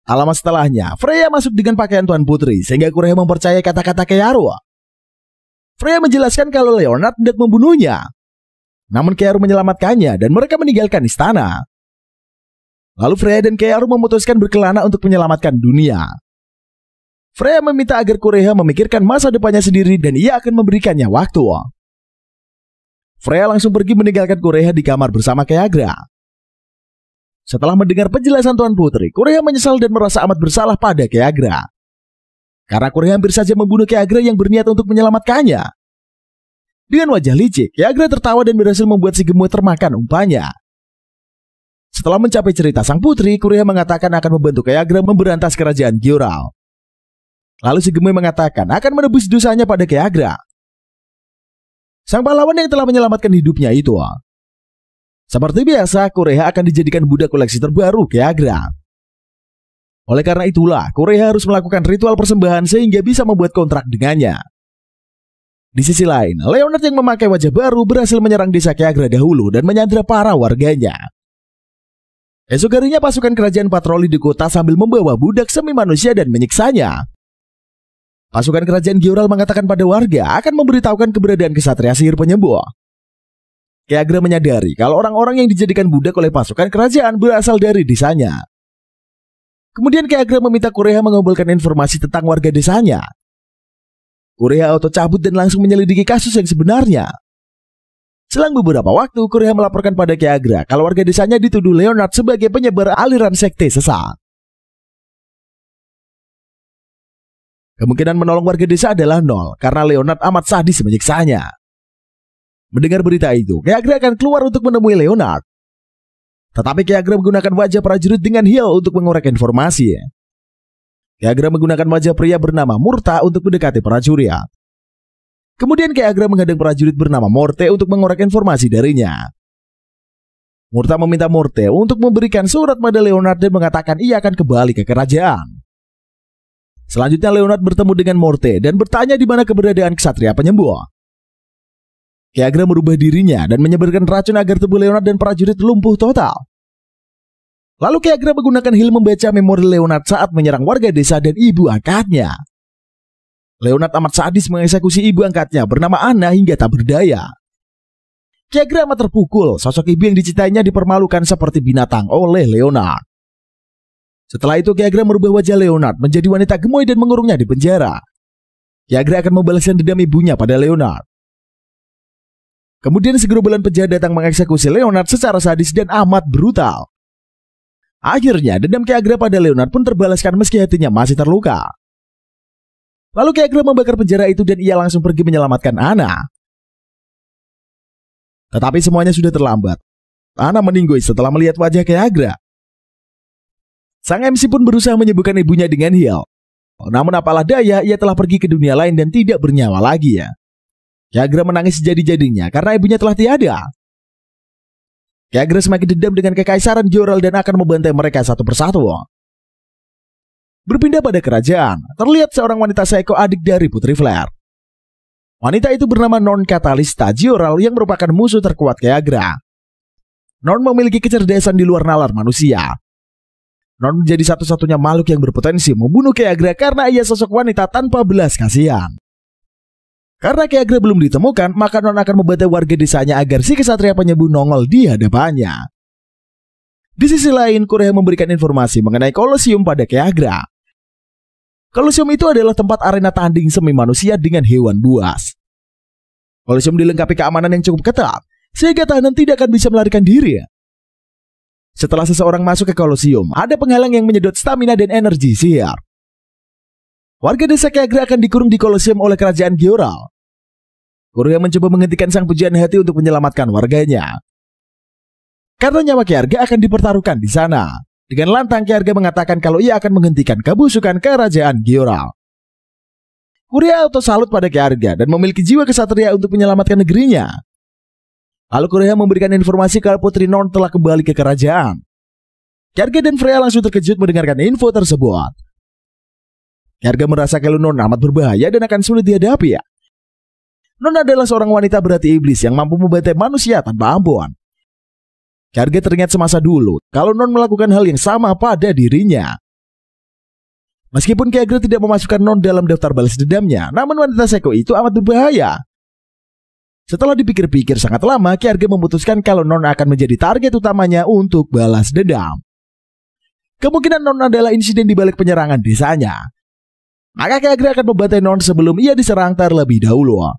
Tak lama setelahnya, Freya masuk dengan pakaian Tuan Putri sehingga Kureha mempercayai kata-kata Keiharu. Freya menjelaskan kalau Leonard hendak membunuhnya. Namun Keiharu menyelamatkannya dan mereka meninggalkan istana. Lalu Freya dan Keiharu memutuskan berkelana untuk menyelamatkan dunia. Freya meminta agar Kureha memikirkan masa depannya sendiri dan ia akan memberikannya waktu. Freya langsung pergi meninggalkan Kureha di kamar bersama Ki Agra. Setelah mendengar penjelasan Tuan Putri, Kureha menyesal dan merasa amat bersalah pada Ki Agra. Karena Kureha hampir saja membunuh Ki Agra yang berniat untuk menyelamatkannya. Dengan wajah licik, Ki Agra tertawa dan berhasil membuat si Gemoy termakan umpannya. Setelah mencapai cerita sang putri, Kureha mengatakan akan membantu Ki Agra memberantas kerajaan Gyoral. Lalu si Gemoy mengatakan akan menebus dosanya pada Ki Agra, sang pahlawan yang telah menyelamatkan hidupnya itu. Seperti biasa, Kureha akan dijadikan budak koleksi terbaru Ki Agra. Oleh karena itulah, Kureha harus melakukan ritual persembahan sehingga bisa membuat kontrak dengannya. Di sisi lain, Leonard yang memakai wajah baru berhasil menyerang desa Ki Agra dahulu dan menyandra para warganya. Esok harinya pasukan kerajaan patroli di kota sambil membawa budak semi manusia dan menyiksanya. Pasukan kerajaan Gyoral mengatakan pada warga akan memberitahukan keberadaan kesatria sihir penyembuh. Ki Agra menyadari kalau orang-orang yang dijadikan budak oleh pasukan kerajaan berasal dari desanya. Kemudian Ki Agra meminta Kureha mengumpulkan informasi tentang warga desanya. Kureha auto cabut dan langsung menyelidiki kasus yang sebenarnya. Selang beberapa waktu, Kureha melaporkan pada Ki Agra kalau warga desanya dituduh Leonard sebagai penyebar aliran sekte sesat. Kemungkinan menolong warga desa adalah nol karena Leonard amat sadis menyiksanya. Mendengar berita itu, Ki Agra akan keluar untuk menemui Leonard. Tetapi Ki Agra menggunakan wajah prajurit dengan heal untuk mengorek informasi. Ki Agra menggunakan wajah pria bernama Murta untuk mendekati prajurit. Kemudian Ki Agra menghadang prajurit bernama Morte untuk mengorek informasi darinya. Murta meminta Morte untuk memberikan surat pada Leonard dan mengatakan ia akan kembali ke kerajaan. Selanjutnya Leonard bertemu dengan Morte dan bertanya di mana keberadaan kesatria penyembuh. Ki Agra merubah dirinya dan menyebarkan racun agar tubuh Leonard dan prajurit lumpuh total. Lalu Ki Agra menggunakan heal membaca memori Leonard saat menyerang warga desa dan ibu angkatnya. Leonard amat sadis mengeksekusi ibu angkatnya bernama Anna hingga tak berdaya. Ki Agra amat terpukul, sosok ibu yang dicintainya dipermalukan seperti binatang oleh Leonard. Setelah itu Ki Agra merubah wajah Leonard menjadi wanita gemoy dan mengurungnya di penjara. Ki Agra akan membalaskan dendam ibunya pada Leonard. Kemudian segerombolan penjahat datang mengeksekusi Leonard secara sadis dan amat brutal. Akhirnya dendam Ki Agra pada Leonard pun terbalaskan meski hatinya masih terluka. Lalu Ki Agra membakar penjara itu dan ia langsung pergi menyelamatkan Anna. Tetapi semuanya sudah terlambat. Ana meninggoy setelah melihat wajah Ki Agra. Sang MC pun berusaha menyembuhkan ibunya dengan heal. Namun apalah daya, ia telah pergi ke dunia lain dan tidak bernyawa lagi ya. Ki Agra menangis sejadi-jadinya karena ibunya telah tiada. Ki Agra semakin dendam dengan kekaisaran Gyorel dan akan membantai mereka satu persatu. Berpindah pada kerajaan, terlihat seorang wanita Saeko, adik dari Putri Flare. Wanita itu bernama Non Katalista Gyorel yang merupakan musuh terkuat Ki Agra. Non memiliki kecerdasan di luar nalar manusia. Non menjadi satu-satunya makhluk yang berpotensi membunuh Ki Agra karena ia sosok wanita tanpa belas kasihan. Karena Ki Agra belum ditemukan, maka Non akan membantai warga desanya agar si kesatria penyembuh nongol di hadapannya. Di sisi lain, Kureha memberikan informasi mengenai Kolosium pada Ki Agra. Kolosium itu adalah tempat arena tanding semi manusia dengan hewan buas. Kolosium dilengkapi keamanan yang cukup ketat, sehingga tahanan tidak akan bisa melarikan diri. Setelah seseorang masuk ke Kolosium, ada penghalang yang menyedot stamina dan energi sihir. Warga desa Ki Agra akan dikurung di Kolosium oleh kerajaan Gyorel. Kureha mencoba menghentikan sang pujian hati untuk menyelamatkan warganya. Karena nyawa Ki Agra akan dipertaruhkan di sana. Dengan lantang Ki Agra mengatakan kalau ia akan menghentikan kebusukan kerajaan Gyorel. Kureha auto salut pada Ki Agra dan memiliki jiwa kesatria untuk menyelamatkan negerinya. Lalu Kureha memberikan informasi kalau Putri Non telah kembali ke kerajaan. Ki Agra dan Freya langsung terkejut mendengarkan info tersebut. Ki Agra merasa kalau Non amat berbahaya dan akan sulit dihadapi. Non adalah seorang wanita berhati iblis yang mampu membantai manusia tanpa ampun. Ki Agra teringat semasa dulu kalau Non melakukan hal yang sama pada dirinya. Meskipun Ki Agra tidak memasukkan Non dalam daftar balas dendamnya, namun wanita Saeko itu amat berbahaya. Setelah dipikir-pikir sangat lama, Ki Agra memutuskan kalau Non akan menjadi target utamanya untuk balas dendam. Kemungkinan Non adalah insiden di balik penyerangan desanya. Maka Ki Agra akan membantai Non sebelum ia diserang terlebih dahulu.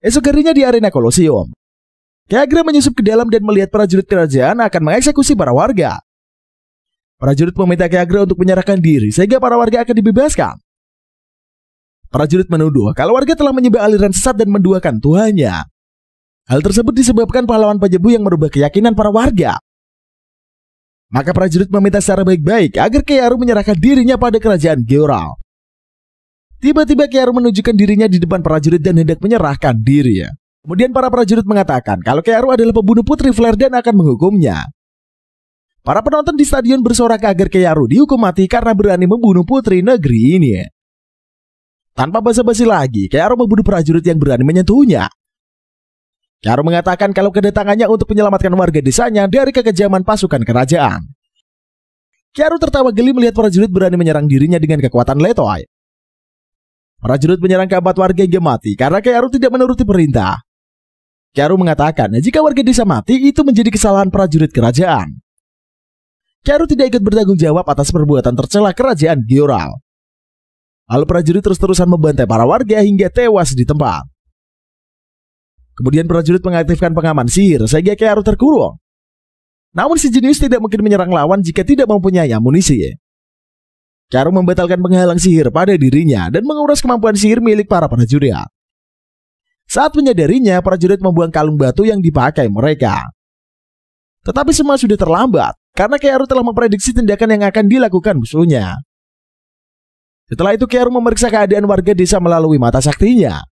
Esok harinya di arena Kolosium, Ki Agra menyusup ke dalam dan melihat prajurit kerajaan akan mengeksekusi para warga. Prajurit meminta Ki Agra untuk menyerahkan diri sehingga para warga akan dibebaskan. Prajurit menuduh kalau warga telah menyembah aliran sesat dan menduakan Tuhannya. Hal tersebut disebabkan pahlawan penyembuh yang merubah keyakinan para warga. Maka prajurit meminta secara baik-baik agar Ki Aru menyerahkan dirinya pada kerajaan Gyorel. Tiba-tiba Ki Aru menunjukkan dirinya di depan prajurit dan hendak menyerahkan diri. Kemudian para prajurit mengatakan kalau Ki Aru adalah pembunuh Putri Flare dan akan menghukumnya. Para penonton di stadion bersorak agar Ki Aru dihukum mati karena berani membunuh putri negeri ini. Tanpa basa-basi lagi, Ki Aru membunuh prajurit yang berani menyentuhnya. Ki Aru mengatakan kalau kedatangannya untuk menyelamatkan warga desanya dari kekejaman pasukan kerajaan. Ki Aru tertawa geli melihat prajurit berani menyerang dirinya dengan kekuatan letoy. Prajurit menyerang keempat warga hingga mati karena Ki Aru tidak menuruti perintah. Ki Aru mengatakan jika warga desa mati itu menjadi kesalahan prajurit kerajaan. Ki Aru tidak ikut bertanggung jawab atas perbuatan tercela kerajaan Gyorel. Lalu prajurit terus-terusan membantai para warga hingga tewas di tempat. Kemudian prajurit mengaktifkan pengaman sihir sehingga Ki Aru terkurung. Namun si jenius tidak mungkin menyerang lawan jika tidak mempunyai amunisi. Ki Aru membatalkan penghalang sihir pada dirinya dan menguras kemampuan sihir milik para prajurit. Saat menyadarinya, prajurit membuang kalung batu yang dipakai mereka. Tetapi semua sudah terlambat karena Ki Aru telah memprediksi tindakan yang akan dilakukan musuhnya. Setelah itu Ki Aru memeriksa keadaan warga desa melalui mata saktinya.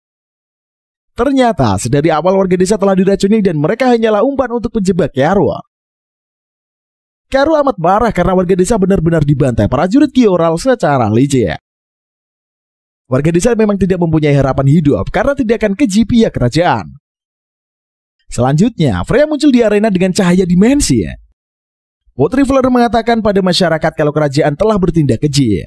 Ternyata sedari awal warga desa telah diracuni dan mereka hanyalah umpan untuk menjebak Ki Aru. Ki Aru amat marah karena warga desa benar-benar dibantai prajurit Gyorel secara licik. Warga desa memang tidak mempunyai harapan hidup karena tidak akan keji pihak kerajaan. Selanjutnya, Freya muncul di arena dengan cahaya dimensi. Putri Flare mengatakan pada masyarakat kalau kerajaan telah bertindak keji.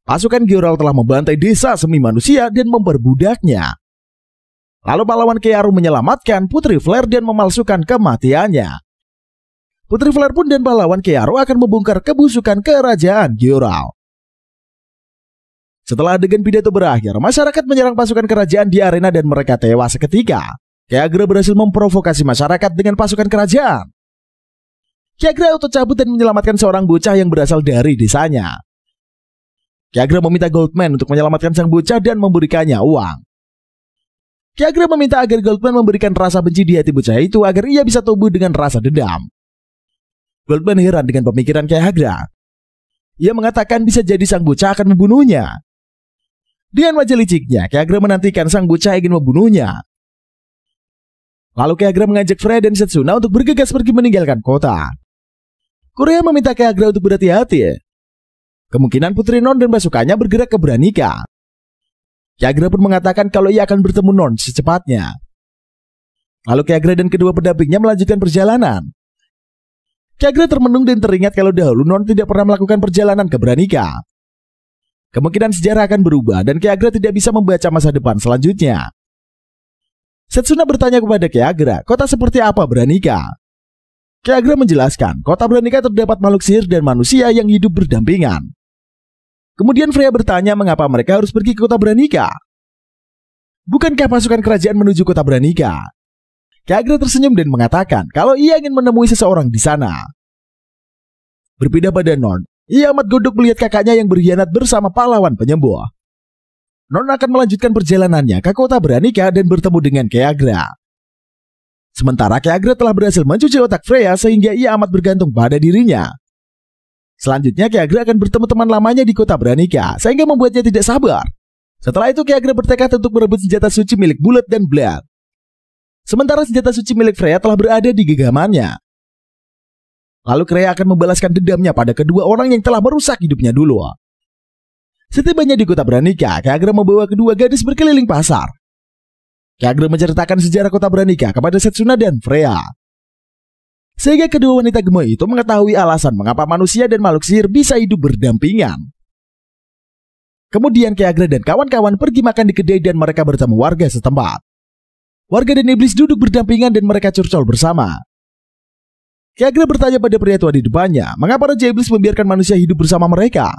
Pasukan Gyorel telah membantai desa semi manusia dan memperbudaknya. Lalu pahlawan Ki Aru menyelamatkan Putri Flare dan memalsukan kematiannya. Putri Flare pun dan pahlawan Ki Aru akan membongkar kebusukan kerajaan Gyorel. Setelah adegan pidato berakhir, masyarakat menyerang pasukan kerajaan di arena dan mereka tewas seketika. Ki Agra berhasil memprovokasi masyarakat dengan pasukan kerajaan. Ki Agra auto cabut dan menyelamatkan seorang bocah yang berasal dari desanya. Ki Agra meminta Goldman untuk menyelamatkan sang bocah dan memberikannya uang. Ki Agra meminta agar Goldman memberikan rasa benci di hati bocah itu agar ia bisa tumbuh dengan rasa dendam. Goldman heran dengan pemikiran Ki Agra. Ia mengatakan bisa jadi sang bocah akan membunuhnya. Dengan wajah liciknya, Ki Agra menantikan sang bocah ingin membunuhnya. Lalu Ki Agra mengajak Freya dan Setsuna untuk bergegas pergi meninggalkan kota. Korea meminta Ki Agra untuk berhati-hati. Kemungkinan Putri Non dan pasukannya bergerak ke Branika. Ki Agra pun mengatakan kalau ia akan bertemu Non secepatnya. Lalu Ki Agra dan kedua pendampingnya melanjutkan perjalanan. Ki Agra termenung dan teringat kalau dahulu Non tidak pernah melakukan perjalanan ke Branika. Kemungkinan sejarah akan berubah dan Ki Agra tidak bisa membaca masa depan selanjutnya. Setsuna bertanya kepada Ki Agra, kota seperti apa Branika? Ki Agra menjelaskan, kota Branika terdapat makhluk sihir dan manusia yang hidup berdampingan. Kemudian Freya bertanya mengapa mereka harus pergi ke kota Branika. Bukankah pasukan kerajaan menuju kota Branika? Ki Agra tersenyum dan mengatakan kalau ia ingin menemui seseorang di sana. Berpindah pada Non, ia amat godok melihat kakaknya yang berkhianat bersama pahlawan penyembuh. Non akan melanjutkan perjalanannya ke kota Branika dan bertemu dengan Ki Agra. Sementara Ki Agra telah berhasil mencuci otak Freya sehingga ia amat bergantung pada dirinya. Selanjutnya Ki Agra akan bertemu teman lamanya di kota Branika sehingga membuatnya tidak sabar. Setelah itu Ki Agra bertekad untuk merebut senjata suci milik Bullet dan Blood. Sementara senjata suci milik Freya telah berada di genggamannya. Lalu Freya akan membalaskan dendamnya pada kedua orang yang telah merusak hidupnya dulu. Setibanya di kota Branika, Ki Agra membawa kedua gadis berkeliling pasar. Ki Agra menceritakan sejarah kota Branika kepada Setsuna dan Freya. Sehingga kedua wanita gemoy itu mengetahui alasan mengapa manusia dan makhluk sihir bisa hidup berdampingan. Kemudian Ki Agra dan kawan-kawan pergi makan di kedai dan mereka bertemu warga setempat. Warga dan iblis duduk berdampingan dan mereka curcol bersama. Ki Agra bertanya pada pria tua di depannya, mengapa Raja Iblis membiarkan manusia hidup bersama mereka?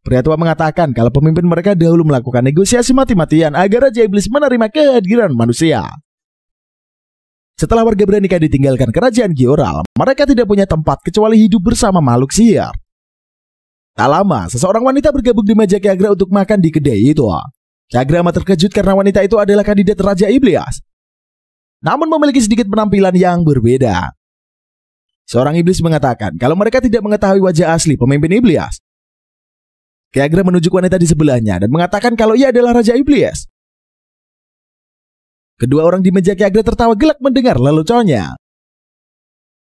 Pria tua mengatakan kalau pemimpin mereka dahulu melakukan negosiasi mati-matian agar Raja Iblis menerima kehadiran manusia. Setelah warga Branika ditinggalkan kerajaan Gioral, mereka tidak punya tempat kecuali hidup bersama makhluk sihir. Tak lama, seseorang wanita bergabung di meja Ki Agra untuk makan di kedai itu. Ki Agra amat terkejut karena wanita itu adalah kandidat Raja Iblis. Namun memiliki sedikit penampilan yang berbeda. Seorang iblis mengatakan kalau mereka tidak mengetahui wajah asli pemimpin iblis. Ki Agra menunjuk wanita di sebelahnya dan mengatakan kalau ia adalah Raja Iblis. Kedua orang di meja Ki Agra tertawa gelak mendengar leluconnya.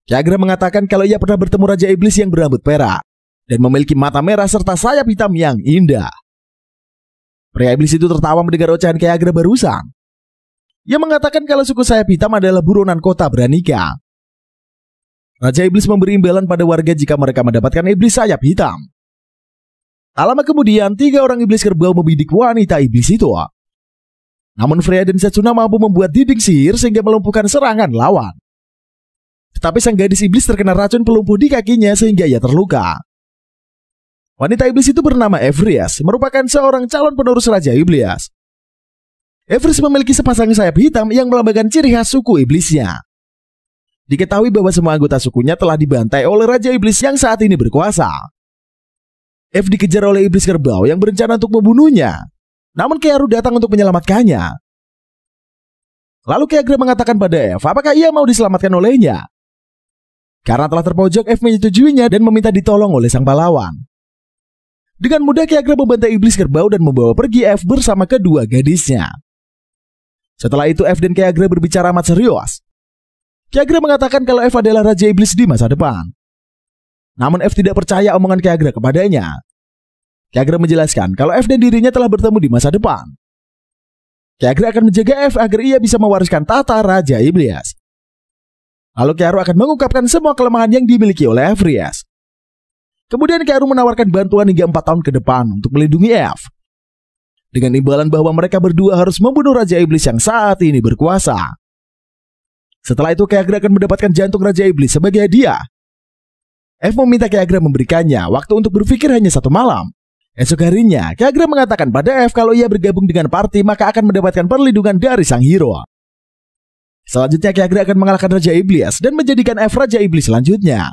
Ki Agra mengatakan kalau ia pernah bertemu Raja Iblis yang berambut perak dan memiliki mata merah serta sayap hitam yang indah. Pria iblis itu tertawa mendengar ocehan Ki Agra barusan. Ia mengatakan kalau suku sayap hitam adalah buronan kota Branika. Raja Iblis memberi imbalan pada warga jika mereka mendapatkan iblis sayap hitam. Tak lama kemudian, 3 orang iblis kerbau membidik wanita iblis itu. Namun Freya dan Setsuna mampu membuat dinding sihir sehingga melumpuhkan serangan lawan. Tetapi sang gadis iblis terkena racun pelumpuh di kakinya sehingga ia terluka. Wanita iblis itu bernama Evris, merupakan seorang calon penerus Raja Iblis. Evris memiliki sepasang sayap hitam yang melambangkan ciri khas suku iblisnya. Diketahui bahwa semua anggota sukunya telah dibantai oleh Raja Iblis yang saat ini berkuasa. Ev dikejar oleh iblis kerbau yang berencana untuk membunuhnya. Namun Kearu datang untuk menyelamatkannya. Lalu Ki Agra mengatakan pada Ev apakah ia mau diselamatkan olehnya. Karena telah terpojok, Ev menyetujuinya dan meminta ditolong oleh sang pahlawan. Dengan mudah Ki Agra membantai iblis kerbau dan membawa pergi Ev bersama kedua gadisnya. Setelah itu Ev dan Ki Agra berbicara amat serius. Ki Agra mengatakan kalau Ev adalah Raja Iblis di masa depan. Namun Ev tidak percaya omongan Ki Agra kepadanya. Ki Agra menjelaskan kalau Ev dan dirinya telah bertemu di masa depan. Ki Agra akan menjaga Ev agar ia bisa mewariskan tahta Raja Iblis. Lalu Kearu akan mengungkapkan semua kelemahan yang dimiliki oleh Evris. Kemudian Kearu menawarkan bantuan hingga 4 tahun ke depan untuk melindungi Ev. Dengan imbalan bahwa mereka berdua harus membunuh Raja Iblis yang saat ini berkuasa. Setelah itu Ki Agra akan mendapatkan jantung Raja Iblis sebagai hadiah. Ev meminta Ki Agra memberikannya waktu untuk berpikir hanya 1 malam. Esok harinya, Ki Agra mengatakan pada Ev kalau ia bergabung dengan party maka akan mendapatkan perlindungan dari sang hero. Selanjutnya Ki Agra akan mengalahkan Raja Iblis dan menjadikan Ev Raja Iblis selanjutnya.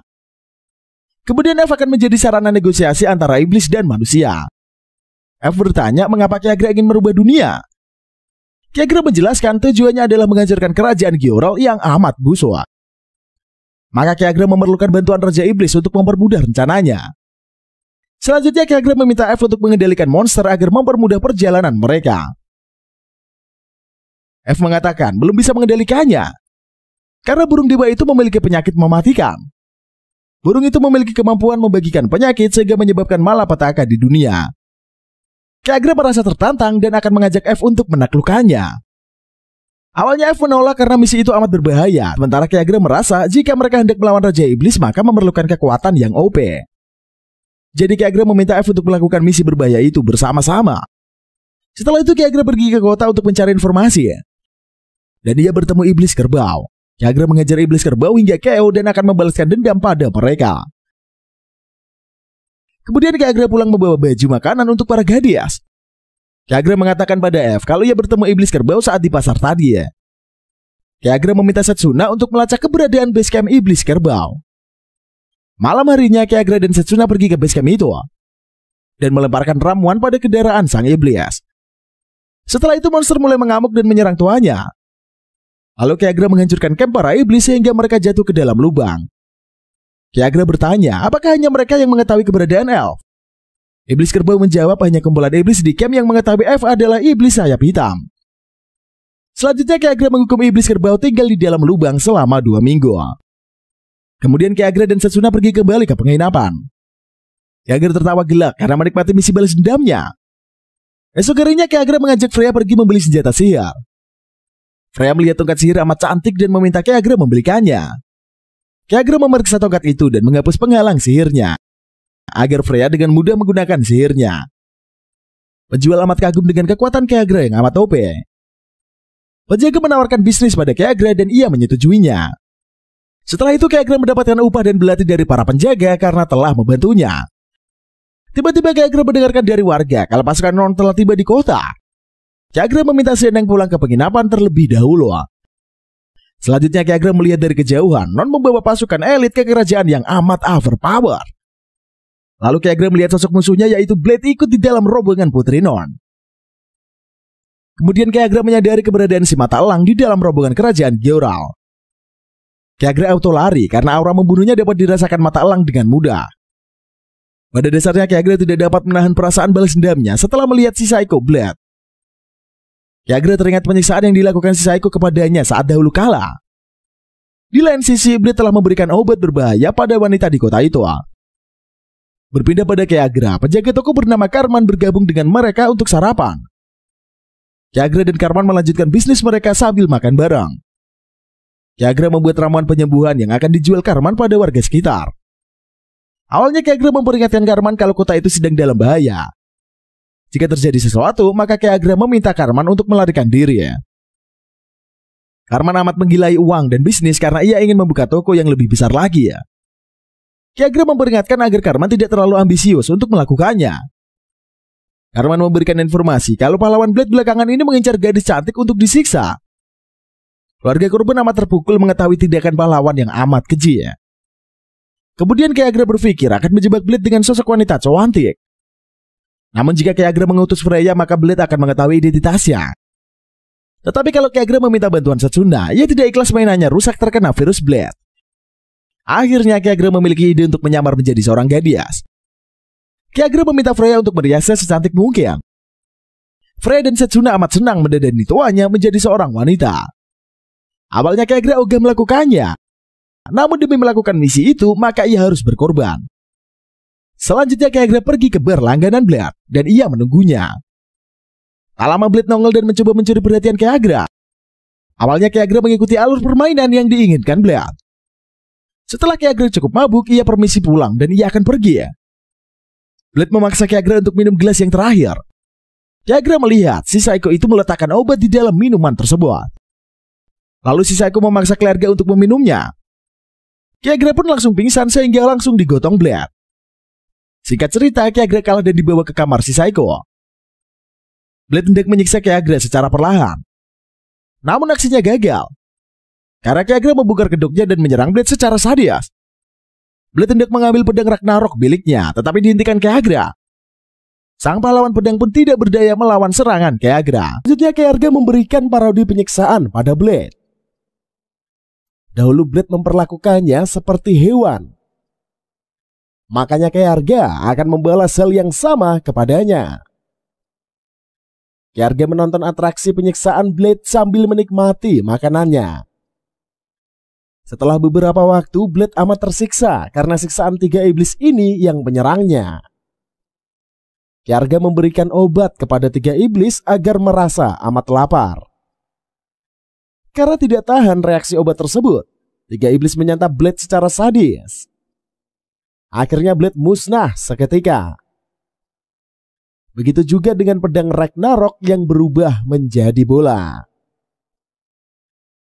Kemudian Ev akan menjadi sarana negosiasi antara iblis dan manusia. Ev bertanya mengapa Ki Agra ingin merubah dunia. Ki Agra menjelaskan tujuannya adalah menghancurkan kerajaan Gyoral yang amat busuk. Maka Ki Agra memerlukan bantuan Raja Iblis untuk mempermudah rencananya. Selanjutnya Ki Agra meminta F untuk mengendalikan monster agar mempermudah perjalanan mereka. F mengatakan belum bisa mengendalikannya karena burung dewa itu memiliki penyakit mematikan. Burung itu memiliki kemampuan membagikan penyakit sehingga menyebabkan malapetaka di dunia. Ki Agra merasa tertantang dan akan mengajak F untuk menaklukkannya. Awalnya F menolak karena misi itu amat berbahaya, sementara Ki Agra merasa jika mereka hendak melawan Raja Iblis maka memerlukan kekuatan yang OP. Jadi Ki Agra meminta F untuk melakukan misi berbahaya itu bersama-sama. Setelah itu Ki Agra pergi ke kota untuk mencari informasi. Dan dia bertemu Iblis Kerbau. Ki Agra mengejar Iblis Kerbau hingga KO dan akan membalaskan dendam pada mereka. Kemudian Ki Agra pulang membawa baju makanan untuk para gadis. Ki Agra mengatakan pada F kalau ia bertemu Iblis Kerbau saat di pasar tadi. Ki Agra meminta Setsuna untuk melacak keberadaan basecamp Iblis Kerbau. Malam harinya Ki Agra dan Setsuna pergi ke basecamp itu dan melemparkan ramuan pada kendaraan sang iblis. Setelah itu monster mulai mengamuk dan menyerang tuanya. Lalu Ki Agra menghancurkan camp para iblis sehingga mereka jatuh ke dalam lubang. Ki Agra bertanya, apakah hanya mereka yang mengetahui keberadaan elf? Iblis Kerbau menjawab hanya kumpulan iblis di camp yang mengetahui F adalah iblis sayap hitam. Selanjutnya Ki Agra menghukum Iblis Kerbau tinggal di dalam lubang selama 2 minggu. Kemudian Ki Agra dan Setsuna pergi kembali ke penginapan. Ki Agra tertawa gelak karena menikmati misi balas dendamnya. Esok harinya Ki Agra mengajak Freya pergi membeli senjata sihir. Freya melihat tongkat sihir amat cantik dan meminta Ki Agra membelikannya. Ki Agra memeriksa tongkat itu dan menghapus penghalang sihirnya agar Freya dengan mudah menggunakan sihirnya. Penjual amat kagum dengan kekuatan Ki Agra yang amat OP. Penjaga menawarkan bisnis pada Ki Agra dan ia menyetujuinya. Setelah itu Ki Agra mendapatkan upah dan belati dari para penjaga karena telah membantunya. Tiba-tiba Ki Agra mendengarkan dari warga kalau pasukan Non telah tiba di kota. Ki Agra meminta Sendang pulang ke penginapan terlebih dahulu. Selanjutnya Ki Agra melihat dari kejauhan Non membawa pasukan elit ke kerajaan yang amat overpower. Lalu Ki Agra melihat sosok musuhnya yaitu Blade ikut di dalam rombongan Putri Non. Kemudian Ki Agra menyadari keberadaan si mata elang di dalam rombongan kerajaan Gyoral. Ki Agra auto lari karena aura membunuhnya dapat dirasakan mata elang dengan mudah. Pada dasarnya Ki Agra tidak dapat menahan perasaan balas dendamnya setelah melihat si Psycho Blade. Ki Agra teringat penyiksaan yang dilakukan si Psycho kepadanya saat dahulu kala. Di lain sisi, Blade telah memberikan obat berbahaya pada wanita di kota itu. Berpindah pada Ki Agra, penjaga toko bernama Karman bergabung dengan mereka untuk sarapan. Ki Agra dan Karman melanjutkan bisnis mereka sambil makan bareng. Ki Agra membuat ramuan penyembuhan yang akan dijual Karman pada warga sekitar. Awalnya Ki Agra memperingatkan Karman kalau kota itu sedang dalam bahaya. Jika terjadi sesuatu, maka Ki Agra meminta Karman untuk melarikan diri. Karman amat menggilai uang dan bisnis karena ia ingin membuka toko yang lebih besar lagi. Ki Agra memperingatkan agar Karman tidak terlalu ambisius untuk melakukannya. Karman memberikan informasi kalau pahlawan Blade belakangan ini mengincar gadis cantik untuk disiksa. Keluarga korban amat terpukul mengetahui tindakan pahlawan yang amat keji. Kemudian Ki Agra berpikir akan menjebak Blade dengan sosok wanita cantik. Namun jika Ki Agra mengutus Freya maka Blade akan mengetahui identitasnya. Tetapi kalau Ki Agra meminta bantuan Setsuna, ia tidak ikhlas mainannya rusak terkena virus Blade. Akhirnya Ki Agra memiliki ide untuk menyamar menjadi seorang gadis. Ki Agra meminta Freya untuk meriasnya secantik mungkin. Freya dan Setsuna amat senang mendadani tuanya menjadi seorang wanita. Awalnya Ki Agra ogah melakukannya. Namun demi melakukan misi itu, maka ia harus berkorban. Selanjutnya Ki Agra pergi ke bar langganan Blade dan ia menunggunya. Tak lama Blade nongol dan mencoba mencuri perhatian Ki Agra. Awalnya Ki Agra mengikuti alur permainan yang diinginkan Blade. Setelah Ki Agra cukup mabuk, ia permisi pulang dan ia akan pergi. Blade memaksa Ki Agra untuk minum gelas yang terakhir. Ki Agra melihat si Psycho itu meletakkan obat di dalam minuman tersebut. Lalu si Psycho memaksa keluarga untuk meminumnya. Ki Agra pun langsung pingsan sehingga langsung digotong Blade. Singkat cerita, Ki Agra kalah dan dibawa ke kamar si Psycho. Blade hendak menyiksa Ki Agra secara perlahan. Namun aksinya gagal. Karena Ki Agra membongkar kedoknya dan menyerang Blade secara sadis. Blade hendak mengambil pedang Ragnarok miliknya, tetapi dihentikan Ki Agra. Sang pahlawan pedang pun tidak berdaya melawan serangan Ki Agra. Selanjutnya Ki Arga memberikan parodi penyiksaan pada Blade. Dahulu Blade memperlakukannya seperti hewan. Makanya Ki Arga akan membalas hal yang sama kepadanya. Ki Arga menonton atraksi penyiksaan Blade sambil menikmati makanannya. Setelah beberapa waktu, Blade amat tersiksa karena siksaan 3 iblis ini yang menyerangnya. Ki Arga memberikan obat kepada 3 iblis agar merasa amat lapar. Karena tidak tahan reaksi obat tersebut, 3 iblis menyantap Blade secara sadis. Akhirnya Blade musnah seketika. Begitu juga dengan pedang Ragnarok yang berubah menjadi bola.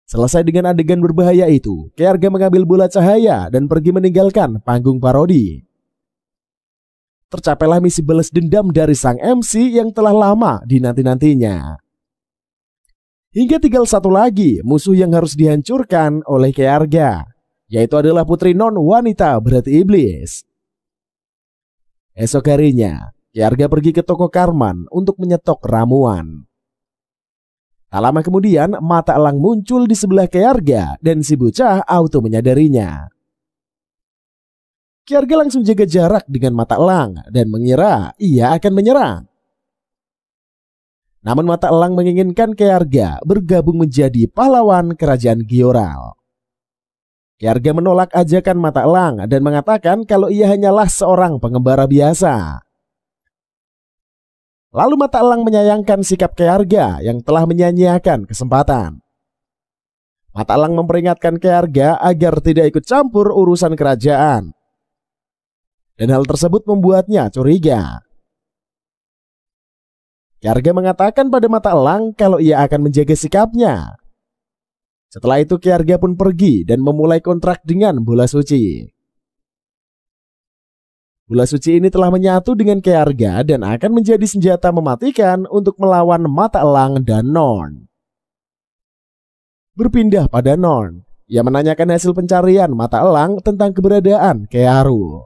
Selesai dengan adegan berbahaya itu, Ki Arga mengambil bola cahaya dan pergi meninggalkan panggung parodi. Tercapailah misi balas dendam dari sang MC yang telah lama dinanti-nantinya. Hingga tinggal satu lagi musuh yang harus dihancurkan oleh Ki Arga, yaitu adalah putri non wanita berhati iblis. Esok harinya, Ki Arga pergi ke toko Karman untuk menyetok ramuan. Tak lama kemudian, mata elang muncul di sebelah Ki Arga dan si bocah auto menyadarinya. Ki Arga langsung jaga jarak dengan mata elang dan mengira ia akan menyerang. Namun mata elang menginginkan Ki Arga bergabung menjadi pahlawan kerajaan Gyoral. Ki Arga menolak ajakan mata elang dan mengatakan kalau ia hanyalah seorang pengembara biasa. Lalu mata elang menyayangkan sikap Ki Arga yang telah menyia-nyiakan kesempatan. Mata elang memperingatkan Ki Arga agar tidak ikut campur urusan kerajaan. Dan hal tersebut membuatnya curiga. Ki Arga mengatakan pada mata elang kalau ia akan menjaga sikapnya. Setelah itu Ki Arga pun pergi dan memulai kontrak dengan bola suci. Bola suci ini telah menyatu dengan Ki Arga dan akan menjadi senjata mematikan untuk melawan mata elang dan Non. Berpindah pada Non, ia menanyakan hasil pencarian mata elang tentang keberadaan Kearu.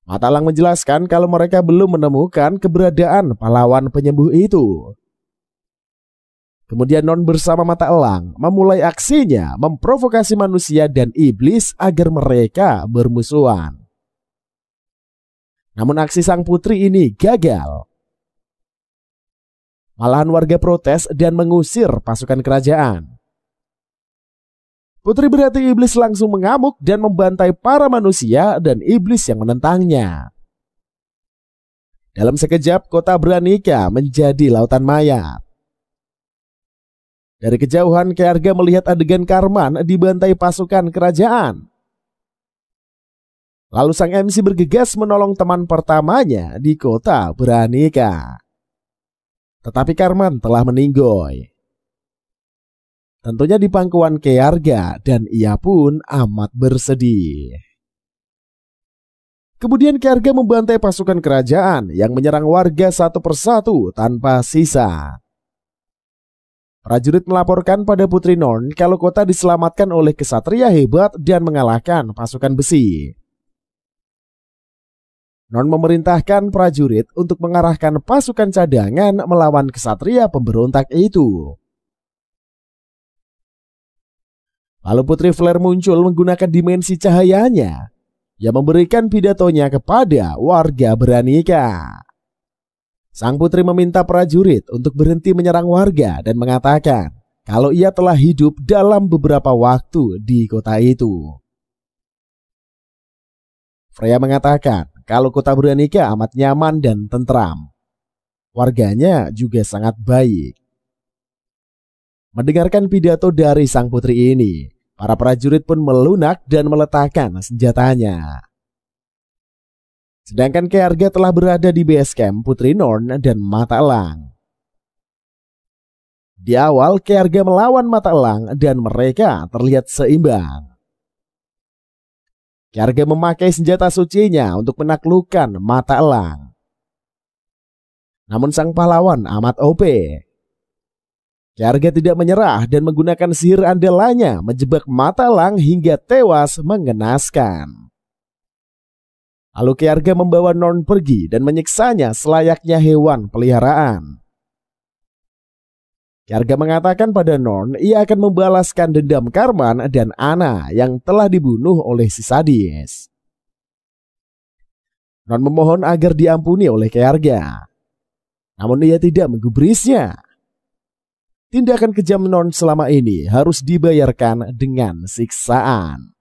Mata elang menjelaskan kalau mereka belum menemukan keberadaan pahlawan penyembuh itu. Kemudian Non bersama mata elang memulai aksinya memprovokasi manusia dan iblis agar mereka bermusuhan. Namun aksi sang putri ini gagal. Malahan warga protes dan mengusir pasukan kerajaan. Putri berhati iblis langsung mengamuk dan membantai para manusia dan iblis yang menentangnya. Dalam sekejap kota Branika menjadi lautan mayat. Dari kejauhan Ki Arga melihat adegan Karman dibantai pasukan kerajaan. Lalu sang MC bergegas menolong teman pertamanya di kota Branika. Tetapi Karman telah meninggoy. Tentunya di pangkuan Ki Arga dan ia pun amat bersedih. Kemudian Ki Arga membantai pasukan kerajaan yang menyerang warga satu persatu tanpa sisa. Prajurit melaporkan pada Putri Non kalau kota diselamatkan oleh kesatria hebat dan mengalahkan pasukan besi. Non memerintahkan prajurit untuk mengarahkan pasukan cadangan melawan kesatria pemberontak itu. Lalu Putri Flare muncul menggunakan dimensi cahayanya yang memberikan pidatonya kepada warga Branika. Sang putri meminta prajurit untuk berhenti menyerang warga dan mengatakan kalau ia telah hidup dalam beberapa waktu di kota itu. Freya mengatakan kalau kota Branika amat nyaman dan tentram. Warganya juga sangat baik. Mendengarkan pidato dari sang putri ini, para prajurit pun melunak dan meletakkan senjatanya. Sedangkan Ki Arga telah berada di base camp Putri Norn dan Mata Elang. Di awal Ki Arga melawan Mata Elang dan mereka terlihat seimbang. Ki Arga memakai senjata sucinya untuk menaklukkan Mata Elang. Namun sang pahlawan amat OP. Ki Arga tidak menyerah dan menggunakan sihir andalannya menjebak Mata Elang hingga tewas mengenaskan. Lalu Khyarga membawa Non pergi dan menyiksanya selayaknya hewan peliharaan. Khyarga mengatakan pada Non ia akan membalaskan dendam Karman dan Anna yang telah dibunuh oleh si sadis. Non memohon agar diampuni oleh Khyarga, namun ia tidak menggubrisnya. Tindakan kejam Non selama ini harus dibayarkan dengan siksaan.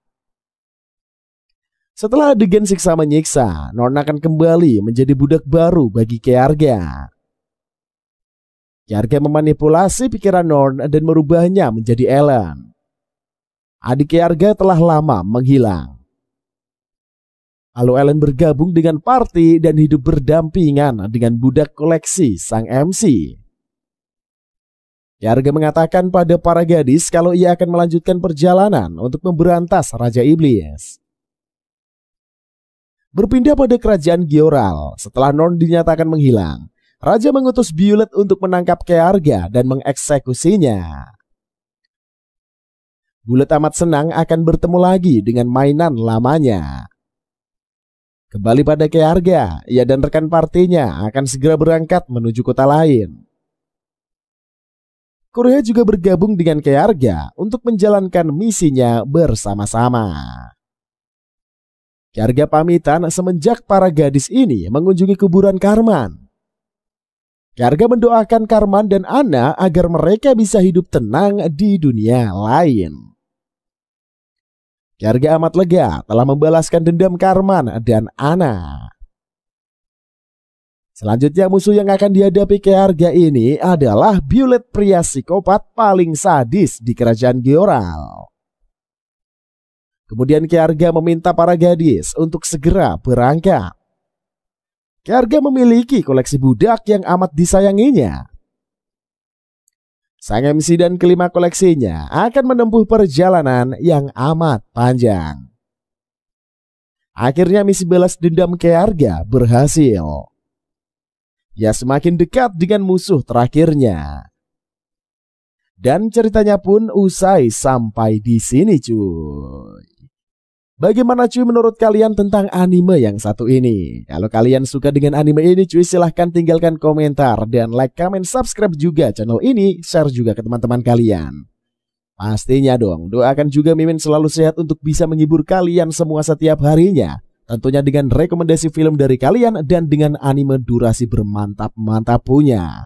Setelah adegan siksa menyiksa, Non akan kembali menjadi budak baru bagi Khyarga. Khyarga memanipulasi pikiran Non dan merubahnya menjadi Ellen. Adik Khyarga telah lama menghilang. Lalu Ellen bergabung dengan party dan hidup berdampingan dengan budak koleksi sang MC. Khyarga mengatakan pada para gadis kalau ia akan melanjutkan perjalanan untuk memberantas Raja Iblis. Berpindah pada kerajaan Gyoral, setelah Non dinyatakan menghilang, Raja mengutus Violet untuk menangkap Khyarga dan mengeksekusinya. Violet amat senang akan bertemu lagi dengan mainan lamanya. Kembali pada Khyarga, ia dan rekan partinya akan segera berangkat menuju kota lain. Korea juga bergabung dengan Khyarga untuk menjalankan misinya bersama-sama. Khyarga pamitan semenjak para gadis ini mengunjungi kuburan Karman. Khyarga mendoakan Karman dan Anna agar mereka bisa hidup tenang di dunia lain. Khyarga amat lega telah membalaskan dendam Karman dan Anna. Selanjutnya musuh yang akan dihadapi Khyarga ini adalah Violet, pria psikopat paling sadis di kerajaan Gyoral. Kemudian Khyarga meminta para gadis untuk segera berangkat. Khyarga memiliki koleksi budak yang amat disayanginya. Sang MC dan kelima koleksinya akan menempuh perjalanan yang amat panjang. Akhirnya misi balas dendam Khyarga berhasil. Ia semakin dekat dengan musuh terakhirnya. Dan ceritanya pun usai sampai di sini cuy. Bagaimana cuy menurut kalian tentang anime yang satu ini? Kalau kalian suka dengan anime ini cuy, silahkan tinggalkan komentar dan like, comment, subscribe juga channel ini, share juga ke teman-teman kalian. Pastinya dong, doakan juga Mimin selalu sehat untuk bisa menghibur kalian semua setiap harinya. Tentunya dengan rekomendasi film dari kalian dan dengan anime durasi bermantap-mantap punya.